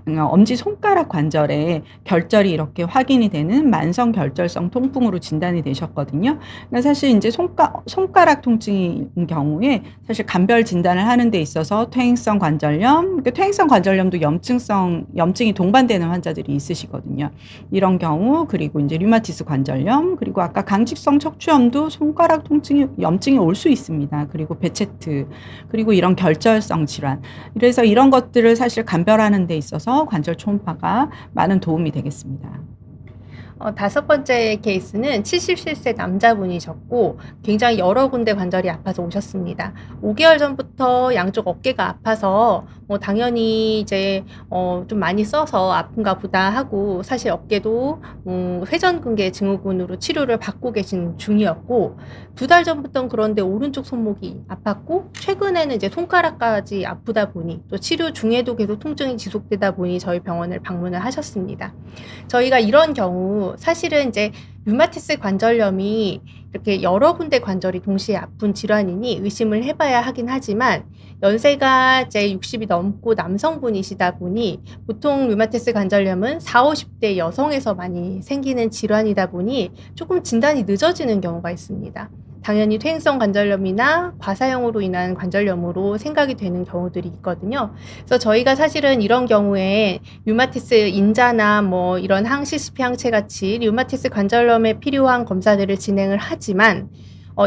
엄지손가락 관절에 결절이 이렇게 확인이 되는 만성 결절성 통풍으로 진단이 되셨거든요. 그러니까 사실 이제 손가락 통증인 경우에 사실 감별 진단을 하는 데 있어서 퇴행성 관절염, 그러니까 퇴행성 관절염도 염증이 동반되는 환자들이 있으시거든요. 이런 경우, 그리고 이제 류마티스 관절염, 그리고 아까 강직성 척추염도 손가락 염증이 올 수 있습니다. 그리고 베체트, 그리고 이런 결절성 질환. 그래서 이런 것들을 사실 감별하는 데 있어서 관절 초음파가 많은 도움이 되겠습니다. 다섯 번째 케이스는 77세 남자분이셨고 굉장히 여러 군데 관절이 아파서 오셨습니다. 5개월 전부터 양쪽 어깨가 아파서 당연히 이제 좀 많이 써서 아픈가 보다 하고 사실 어깨도 회전근개 증후군으로 치료를 받고 계신 중이었고 2달 전부터는 그런데 오른쪽 손목이 아팠고 최근에는 이제 손가락까지 아프다 보니 또 치료 중에도 계속 통증이 지속되다 보니 저희 병원을 방문을 하셨습니다. 저희가 이런 경우 사실은 이제 류마티스 관절염이 이렇게 여러 군데 관절이 동시에 아픈 질환이니 의심을 해봐야 하긴 하지만 연세가 이제 60이 넘고 남성분이시다 보니 보통 류마티스 관절염은 40, 50대 여성에서 많이 생기는 질환이다 보니 조금 진단이 늦어지는 경우가 있습니다. 당연히 퇴행성 관절염이나 과사형으로 인한 관절염으로 생각이 되는 경우들이 있거든요. 그래서 저희가 사실은 이런 경우에 류마티스 인자나 뭐 이런 항CCP 항체 같이 류마티스 관절염에 필요한 검사들을 진행을 하지만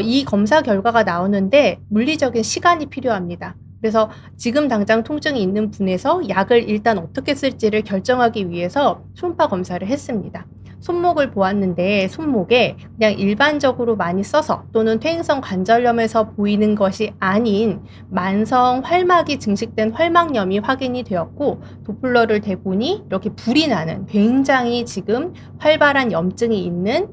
이 검사 결과가 나오는데 물리적인 시간이 필요합니다. 그래서 지금 당장 통증이 있는 분에서 약을 일단 어떻게 쓸지를 결정하기 위해서 초음파 검사를 했습니다. 손목을 보았는데 손목에 그냥 일반적으로 많이 써서 또는 퇴행성 관절염에서 보이는 것이 아닌 만성 활막이 증식된 활막염이 확인이 되었고 도플러를 대보니 이렇게 불이 나는 굉장히 지금 활발한 염증이 있는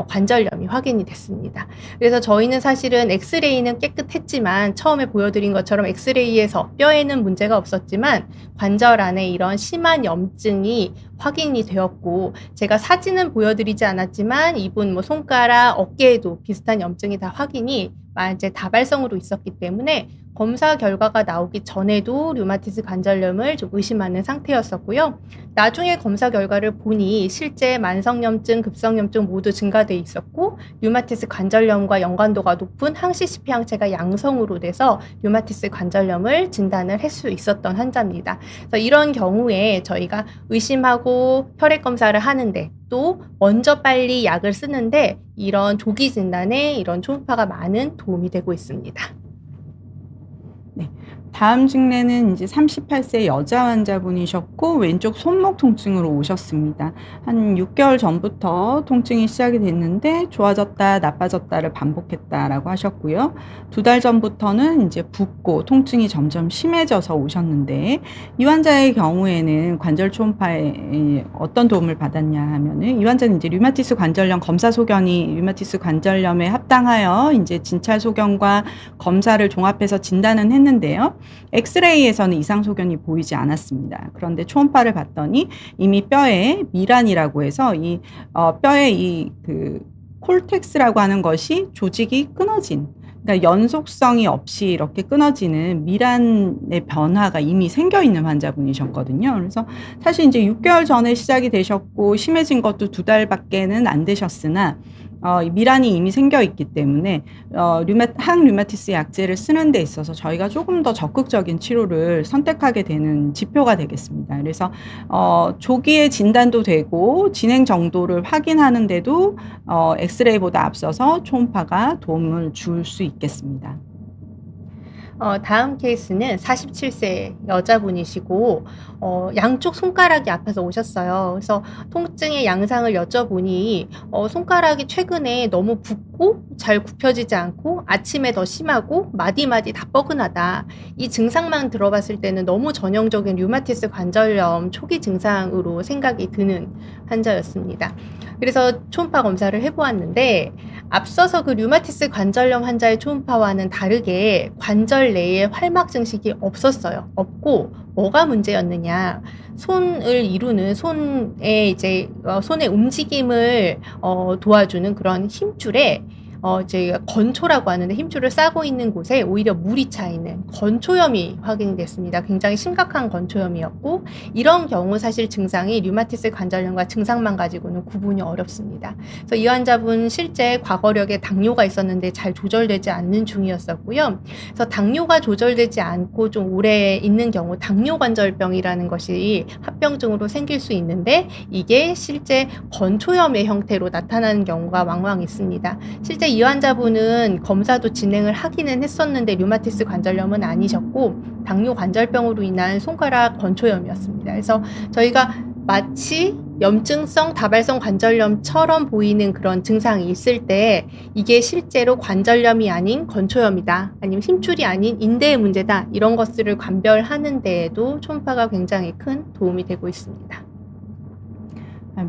관절염이 확인이 됐습니다. 그래서 저희는 사실은 엑스레이는 깨끗했지만 처음에 보여드린 것처럼 엑스레이에서 뼈에는 문제가 없었지만 관절 안에 이런 심한 염증이 확인이 되었고 제가 사진은 보여드리지 않았지만 이분 뭐 손가락, 어깨에도 비슷한 염증이 다 확인이 이제 다발성으로 있었기 때문에 검사 결과가 나오기 전에도 류마티스 관절염을 좀 의심하는 상태였었고요. 나중에 검사 결과를 보니 실제 만성염증, 급성염증 모두 증가돼 있었고 류마티스 관절염과 연관도가 높은 항CCP 항체가 양성으로 돼서 류마티스 관절염을 진단을 할 수 있었던 환자입니다. 그래서 이런 경우에 저희가 의심하고 혈액 검사를 하는데 또 먼저 빨리 약을 쓰는데 이런 조기 진단에 이런 초음파가 많은 도움이 되고 있습니다. 네. 다음 증례는 이제 38세 여자 환자분이셨고 왼쪽 손목 통증으로 오셨습니다. 한 6개월 전부터 통증이 시작이 됐는데 좋아졌다 나빠졌다를 반복했다라고 하셨고요. 2달 전부터는 이제 붓고 통증이 점점 심해져서 오셨는데 이 환자의 경우에는 관절 초음파에 어떤 도움을 받았냐 하면은 이 환자는 이제 류마티스 관절염 검사 소견이 류마티스 관절염에 합당하여 이제 진찰 소견과 검사를 종합해서 진단은 했는데요. 엑스레이에서는 이상 소견이 보이지 않았습니다. 그런데 초음파를 봤더니 이미 뼈에 미란이라고 해서 이 뼈에 이 콜텍스라고 하는 것이 조직이 끊어진 그러니까 연속성이 없이 이렇게 끊어지는 미란의 변화가 이미 생겨 있는 환자분이셨거든요. 그래서 사실 이제 6개월 전에 시작이 되셨고 심해진 것도 2달밖에는 안 되셨으나 미란이 이미 생겨 있기 때문에 항류마티스 약제를 쓰는 데 있어서 저희가 조금 더 적극적인 치료를 선택하게 되는 지표가 되겠습니다. 그래서 조기에 진단도 되고 진행 정도를 확인하는데도 엑스레이보다 앞서서 초음파가 도움을 줄 수 있겠습니다. 다음 케이스는 47세 여자분이시고, 양쪽 손가락이 아파서 오셨어요. 그래서 통증의 양상을 여쭤보니, 손가락이 최근에 너무 붓고 잘 굽혀지지 않고 아침에 더 심하고 마디마디 다 뻐근하다. 이 증상만 들어봤을 때는 너무 전형적인 류마티스 관절염 초기 증상으로 생각이 드는 환자였습니다. 그래서 초음파 검사를 해보았는데, 앞서서 그 류마티스 관절염 환자의 초음파와는 다르게 관절 내에 활막 증식이 없었어요. 없고 뭐가 문제였느냐? 손을 이루는 손의 움직임을 도와주는 그런 힘줄에 저희가 건초라고 하는데 힘줄을 싸고 있는 곳에 오히려 물이 차 있는 건초염이 확인됐습니다. 굉장히 심각한 건초염이었고 이런 경우 사실 증상이 류마티스 관절염과 증상만 가지고는 구분이 어렵습니다. 그래서 이 환자분 실제 과거력에 당뇨가 있었는데 잘 조절되지 않는 중이었었고요. 그래서 당뇨가 조절되지 않고 좀 오래 있는 경우 당뇨관절병이라는 것이 합병증으로 생길 수 있는데 이게 실제 건초염의 형태로 나타나는 경우가 왕왕 있습니다. 실제 이 환자분은 검사도 진행을 하기는 했었는데 류마티스 관절염은 아니셨고 당뇨 관절병으로 인한 손가락 건초염이었습니다. 그래서 저희가 마치 염증성 다발성 관절염처럼 보이는 그런 증상이 있을 때 이게 실제로 관절염이 아닌 건초염이다, 아니면 힘줄이 아닌 인대의 문제다, 이런 것들을 관별하는 데에도 초음파가 굉장히 큰 도움이 되고 있습니다.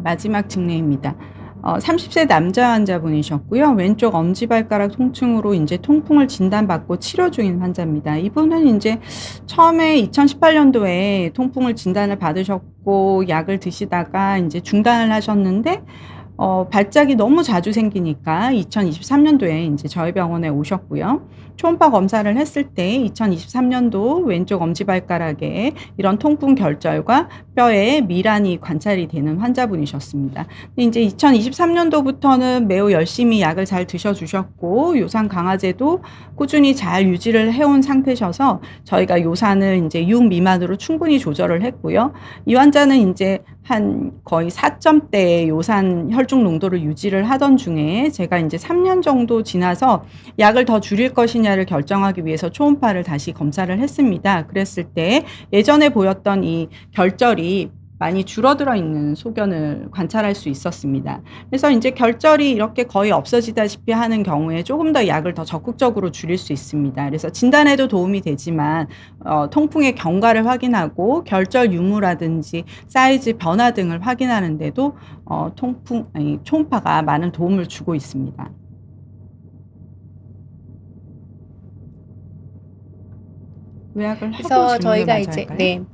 마지막 증례입니다. 30세 남자 환자분이셨고요. 왼쪽 엄지발가락 통증으로 이제 통풍을 진단받고 치료 중인 환자입니다. 이분은 이제 처음에 2018년도에 통풍을 진단을 받으셨고 약을 드시다가 이제 중단을 하셨는데 발작이 너무 자주 생기니까 2023년도에 이제 저희 병원에 오셨고요. 초음파 검사를 했을 때 2023년도 왼쪽 엄지발가락에 이런 통풍 결절과 뼈에 미란이 관찰이 되는 환자분이셨습니다. 근데 이제 2023년도부터는 매우 열심히 약을 잘 드셔주셨고 요산 강화제도 꾸준히 잘 유지를 해온 상태셔서 저희가 요산을 이제 6 미만으로 충분히 조절을 했고요. 이 환자는 이제 한 거의 4점대의 요산 혈중 농도를 유지를 하던 중에 제가 이제 3년 정도 지나서 약을 더 줄일 것이냐를 결정하기 위해서 초음파를 다시 검사를 했습니다. 그랬을 때 예전에 보였던 이 결절이 많이 줄어들어 있는 소견을 관찰할 수 있었습니다. 그래서 이제 결절이 이렇게 거의 없어지다시피 하는 경우에 조금 더 약을 더 적극적으로 줄일 수 있습니다. 그래서 진단에도 도움이 되지만 통풍의 경과를 확인하고 결절 유무라든지 사이즈 변화 등을 확인하는 데도 초음파가 많은 도움을 주고 있습니다. 요약을 하고 그래서 질문을 저희가 마저 이제 할까요?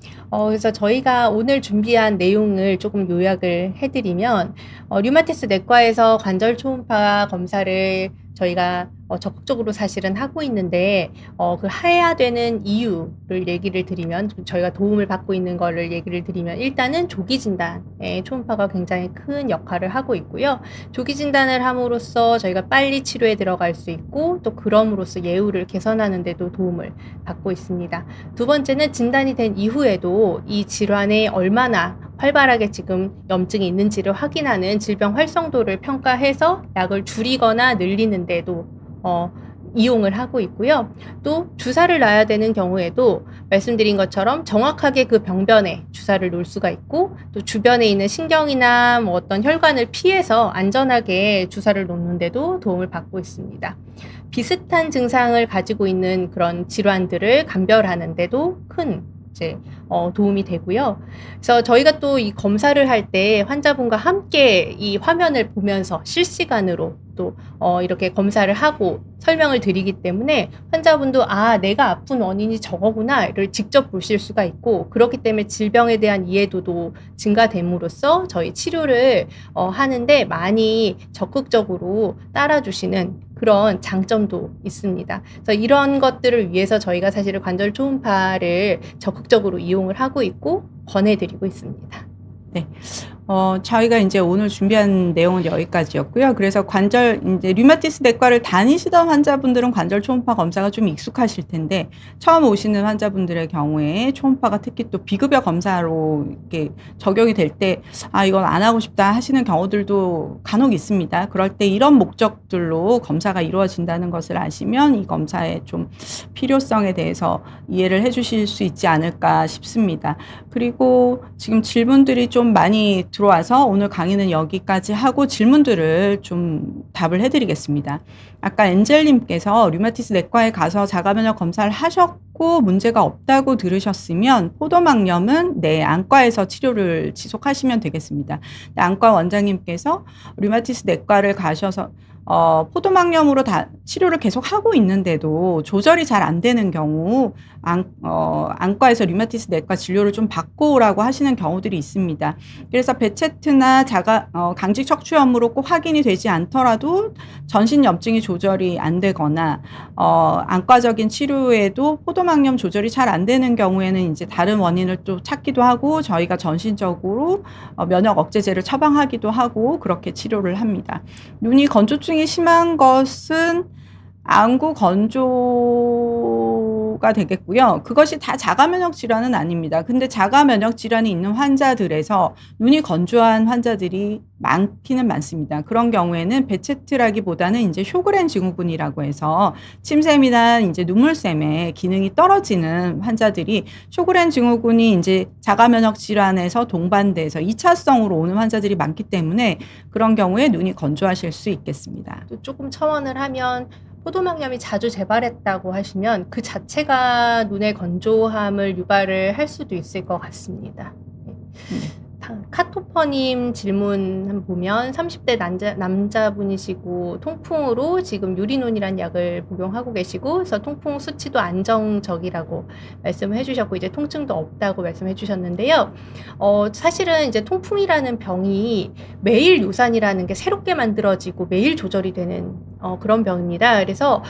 그래서 저희가 오늘 준비한 내용을 조금 요약을 해드리면 류마티스 내과에서 관절 초음파 검사를 저희가 적극적으로 사실은 하고 있는데 그 해야 되는 이유를 얘기를 드리면, 저희가 도움을 받고 있는 거를 얘기를 드리면, 일단은 조기 진단에 초음파가 굉장히 큰 역할을 하고 있고요. 조기 진단을 함으로써 저희가 빨리 치료에 들어갈 수 있고 또 그럼으로써 예후를 개선하는 데도 도움을 받고 있습니다. 두 번째는 진단이 된 이후에도 이 질환에 얼마나 활발하게 지금 염증이 있는지를 확인하는 질병 활성도를 평가해서 약을 줄이거나 늘리는 데도 이용을 하고 있고요. 또 주사를 놔야 되는 경우에도 말씀드린 것처럼 정확하게 그 병변에 주사를 놓을 수가 있고, 또 주변에 있는 신경이나 뭐 어떤 혈관을 피해서 안전하게 주사를 놓는 데도 도움을 받고 있습니다. 비슷한 증상을 가지고 있는 그런 질환들을 감별하는 데도 큰 도움이 되고요. 그래서 저희가 또 이 검사를 할 때 환자분과 함께 이 화면을 보면서 실시간으로 또 이렇게 검사를 하고 설명을 드리기 때문에 환자분도 내가 아픈 원인이 저거구나를 직접 보실 수가 있고, 그렇기 때문에 질병에 대한 이해도도 증가됨으로써 저희 치료를 하는데 많이 적극적으로 따라주시는 그런 장점도 있습니다. 그래서 이런 것들을 위해서 저희가 사실은 관절 초음파를 적극적으로 이용을 하고 있고 권해드리고 있습니다. 네. 저희가 이제 오늘 준비한 내용은 여기까지였고요. 그래서 이제 류마티스 내과를 다니시던 환자분들은 관절 초음파 검사가 좀 익숙하실 텐데, 처음 오시는 환자분들의 경우에 초음파가 특히 또 비급여 검사로 이렇게 적용이 될 때, 이건 안 하고 싶다 하시는 경우들도 간혹 있습니다. 그럴 때 이런 목적들로 검사가 이루어진다는 것을 아시면 이 검사의 좀 필요성에 대해서 이해를 해 주실 수 있지 않을까 싶습니다. 그리고 지금 질문들이 좀 많이 들어와서 오늘 강의는 여기까지 하고 질문들을 좀 답을 해드리겠습니다. 아까 엔젤님께서 류마티스 내과에 가서 자가면역 검사를 하셨고 문제가 없다고 들으셨으면 포도막염은 안과에서 치료를 지속하시면 되겠습니다. 안과 원장님께서 류마티스 내과를 가셔서 포도막염으로 치료를 계속 하고 있는데도 조절이 잘 안 되는 경우 안과에서 류마티스 내과 진료를 좀 받고 오라고 하시는 경우들이 있습니다. 그래서 베체트나 강직 척추염으로 꼭 확인이 되지 않더라도 전신 염증이 조절이 안 되거나 안과적인 치료에도 포도막염 조절이 잘 안 되는 경우에는 이제 다른 원인을 또 찾기도 하고 저희가 전신적으로 면역 억제제를 처방하기도 하고 그렇게 치료를 합니다. 눈이 건조증이 심한 것은 안구 건조가 되겠고요. 그것이 다 자가면역 질환은 아닙니다. 근데 자가면역 질환이 있는 환자들에서 눈이 건조한 환자들이 많기는 많습니다. 그런 경우에는 베체트라기보다는 이제 쇼그렌 증후군이라고 해서 침샘이나 이제 눈물샘의 기능이 떨어지는 환자들이 쇼그렌 증후군이 이제 자가면역 질환에서 동반돼서 2차성으로 오는 환자들이 많기 때문에 그런 경우에 눈이 건조하실 수 있겠습니다. 또 조금 첨언을 하면 포도막염이 자주 재발했다고 하시면 그 자체가 눈의 건조함을 유발을 할 수도 있을 것 같습니다. 카토퍼님 질문 한번 보면 30대 남자분이시고 통풍으로 지금 유리논이라는 약을 복용하고 계시고 그래서 통풍 수치도 안정적이라고 말씀을 해주셨고 이제 통증도 없다고 말씀해 주셨는데요. 사실은 이제 통풍이라는 병이 매일 요산이라는 게 새롭게 만들어지고 매일 조절이 되는 그런 병입니다. 그래서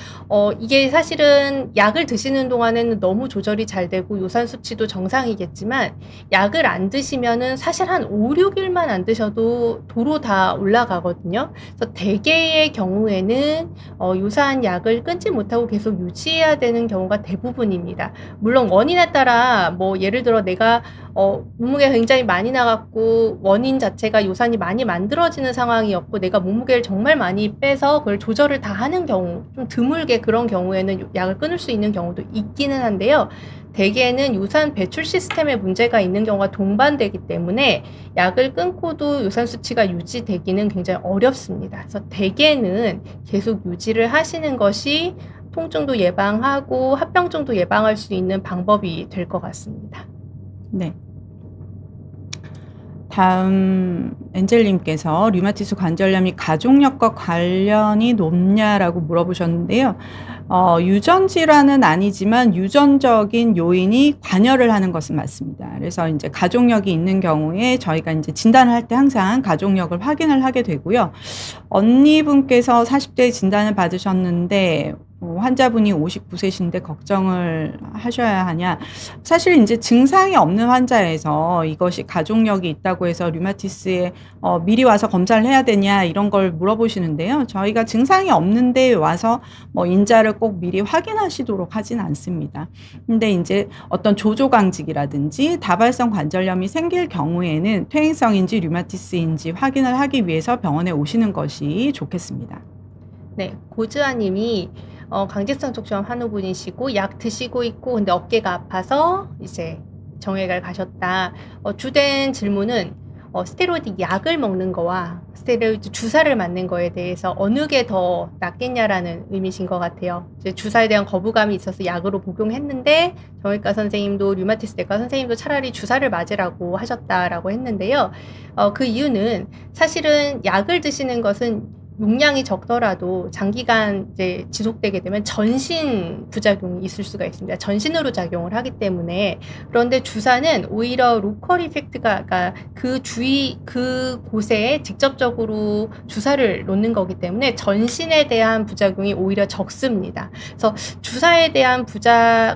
이게 사실은 약을 드시는 동안에는 너무 조절이 잘 되고 요산 수치도 정상이겠지만 약을 안 드시면은 사실 한 5, 6일만 안 드셔도 도로 다 올라가거든요. 그래서 대개의 경우에는 요산 약을 끊지 못하고 계속 유지해야 되는 경우가 대부분입니다. 물론 원인에 따라 뭐 예를 들어 내가 몸무게가 굉장히 많이 나갔고 원인 자체가 요산이 많이 만들어지는 상황이었고 내가 몸무게를 정말 많이 빼서 그걸 조절을 다 하는 경우 좀 드물게 그런 경우에는 약을 끊을 수 있는 경우도 있기는 한데요. 대개는 요산 배출 시스템에 문제가 있는 경우가 동반되기 때문에 약을 끊고도 요산 수치가 유지되기는 굉장히 어렵습니다. 그래서 대개는 계속 유지를 하시는 것이 통증도 예방하고 합병증도 예방할 수 있는 방법이 될 것 같습니다. 네. 다음 엔젤님께서 류마티스 관절염이 가족력과 관련이 높냐라고 물어보셨는데요. 유전 질환은 아니지만 유전적인 요인이 관여를 하는 것은 맞습니다. 그래서 이제 가족력이 있는 경우에 저희가 이제 진단을 할 때 항상 가족력을 확인을 하게 되고요. 언니분께서 40대에 진단을 받으셨는데 환자분이 59세신데 걱정을 하셔야 하냐. 사실 이제 증상이 없는 환자에서 이것이 가족력이 있다고 해서 류마티스에 미리 와서 검사를 해야 되냐 이런 걸 물어보시는데요. 저희가 증상이 없는데 와서 인자를 꼭 미리 확인하시도록 하진 않습니다. 근데 이제 어떤 조조강직이라든지 다발성 관절염이 생길 경우에는 퇴행성인지 류마티스인지 확인을 하기 위해서 병원에 오시는 것이 좋겠습니다. 네, 고즈아님이 강직성 척추염 환우분이시고 약 드시고 있고 근데 어깨가 아파서 이제 정형외과를 가셨다. 주된 질문은 스테로이드 약을 먹는 거와 스테로이드 주사를 맞는 거에 대해서 어느 게 더 낫겠냐라는 의미신 것 같아요. 이제 주사에 대한 거부감이 있어서 약으로 복용했는데 정형외과 선생님도 류마티스 내과 선생님도 차라리 주사를 맞으라고 하셨다라고 했는데요. 그 이유는 사실은 약을 드시는 것은 용량이 적더라도 장기간 이제 지속되게 되면 전신 부작용이 있을 수가 있습니다. 전신으로 작용을 하기 때문에. 그런데 주사는 오히려 로컬 이펙트가, 그러니까 그곳에 직접적으로 주사를 놓는 거기 때문에 전신에 대한 부작용이 오히려 적습니다. 그래서 주사에 대한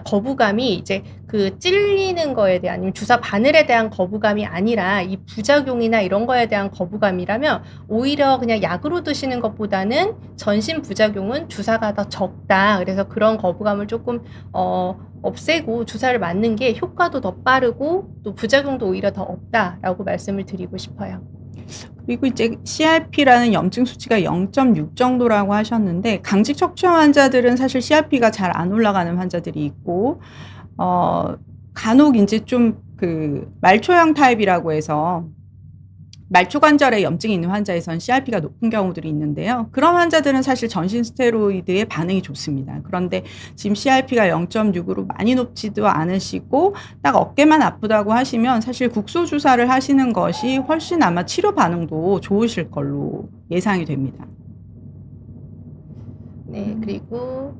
거부감이 이제 그 찔리는 거에 대한, 아니면 주사 바늘에 대한 거부감이 아니라 이 부작용이나 이런 거에 대한 거부감이라면 오히려 그냥 약으로 드시는 것보다는 전신 부작용은 주사가 더 적다. 그래서 그런 거부감을 조금 없애고 주사를 맞는 게 효과도 더 빠르고 또 부작용도 오히려 더 없다라고 말씀을 드리고 싶어요. 그리고 이제 CRP라는 염증 수치가 0.6 정도라고 하셨는데, 강직 척추 환자들은 사실 CRP가 잘 안 올라가는 환자들이 있고, 간혹 이제 좀 그 말초형 타입이라고 해서 말초 관절에 염증이 있는 환자에선 CRP가 높은 경우들이 있는데요. 그런 환자들은 사실 전신 스테로이드에 반응이 좋습니다. 그런데 지금 CRP가 0.6으로 많이 높지도 않으시고 딱 어깨만 아프다고 하시면 사실 국소 주사를 하시는 것이 훨씬 아마 치료 반응도 좋으실 걸로 예상이 됩니다. 네, 그리고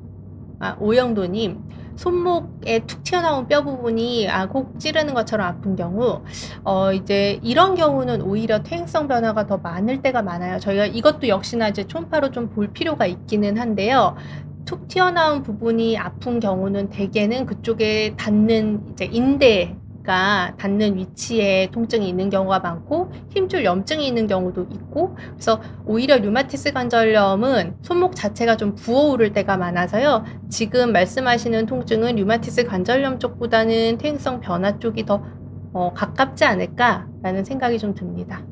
오영도님, 손목에 툭 튀어나온 뼈 부분이 콕 찌르는 것처럼 아픈 경우, 이제 이런 경우는 오히려 퇴행성 변화가 더 많을 때가 많아요. 저희가 이것도 역시나 이제 초음파로 좀 볼 필요가 있기는 한데요. 툭 튀어나온 부분이 아픈 경우는 대개는 그쪽에 닿는 이제 인대가 닿는 위치에 통증이 있는 경우가 많고, 힘줄 염증이 있는 경우도 있고, 그래서 오히려 류마티스 관절염은 손목 자체가 좀 부어오를 때가 많아서요. 지금 말씀하시는 통증은 류마티스 관절염 쪽보다는 퇴행성 변화 쪽이 더 가깝지 않을까라는 생각이 좀 듭니다.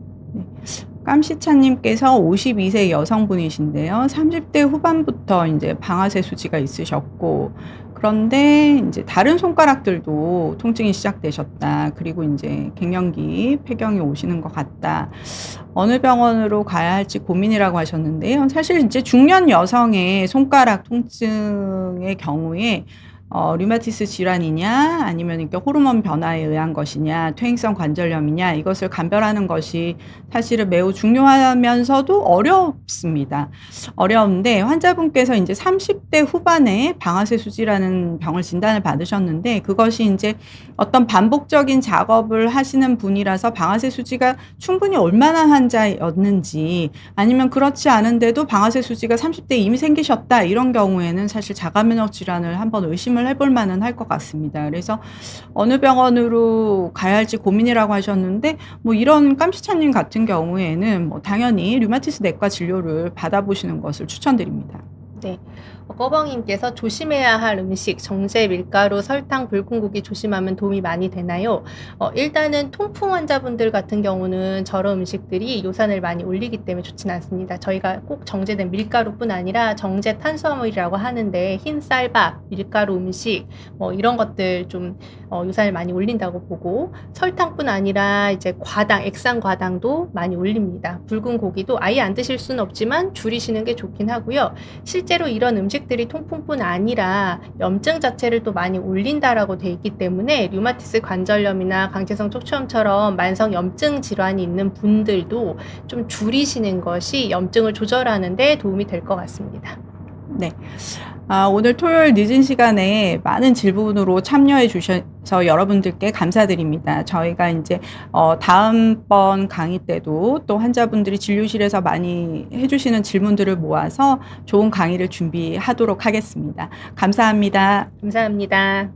깜시차님께서 52세 여성분이신데요. 30대 후반부터 이제 방아쇠 수지가 있으셨고, 그런데 이제 다른 손가락들도 통증이 시작되셨다. 그리고 이제 갱년기 폐경이 오시는 것 같다. 어느 병원으로 가야 할지 고민이라고 하셨는데요. 사실 이제 중년 여성의 손가락 통증의 경우에 류마티스 질환이냐, 아니면 이렇게 호르몬 변화에 의한 것이냐, 퇴행성 관절염이냐, 이것을 감별하는 것이 사실은 매우 중요하면서도 어렵습니다. 어려운데, 환자분께서 이제 30대 후반에 방아쇠 수지라는 병을 진단을 받으셨는데, 그것이 이제 어떤 반복적인 작업을 하시는 분이라서 방아쇠 수지가 충분히 올만한 환자였는지, 아니면 그렇지 않은데도 방아쇠 수지가 30대에 이미 생기셨다, 이런 경우에는 사실 자가면역 질환을 한번 의심을 해볼 만은 할 것 같습니다. 그래서 어느 병원으로 가야 할지 고민이라고 하셨는데, 뭐 이런 깜시차님 같은 경우에는 뭐 당연히 류마티스 내과 진료를 받아보시는 것을 추천드립니다. 네. 꺼벙님께서 조심해야 할 음식, 정제, 밀가루, 설탕, 붉은 고기 조심하면 도움이 많이 되나요? 일단은 통풍 환자분들 같은 경우는 저런 음식들이 요산을 많이 올리기 때문에 좋진 않습니다. 저희가 꼭 정제된 밀가루뿐 아니라 정제 탄수화물이라고 하는데, 흰 쌀밥, 밀가루 음식, 뭐 이런 것들 좀 요산을 많이 올린다고 보고, 설탕뿐 아니라 이제 과당, 액상 과당도 많이 올립니다. 붉은 고기도 아예 안 드실 수는 없지만 줄이시는 게 좋긴 하고요. 실제로 이런 음식들이 통풍뿐 아니라 염증 자체를 또 많이 올린다라고 돼 있기 때문에 류마티스 관절염이나 강제성 척추염처럼 만성 염증 질환이 있는 분들도 좀 줄이시는 것이 염증을 조절하는 데 도움이 될 것 같습니다. 네. 오늘 토요일 늦은 시간에 많은 질문으로 참여해 주셔서 여러분들께 감사드립니다. 저희가 이제 다음번 강의 때도 또 환자분들이 진료실에서 많이 해주시는 질문들을 모아서 좋은 강의를 준비하도록 하겠습니다. 감사합니다. 감사합니다.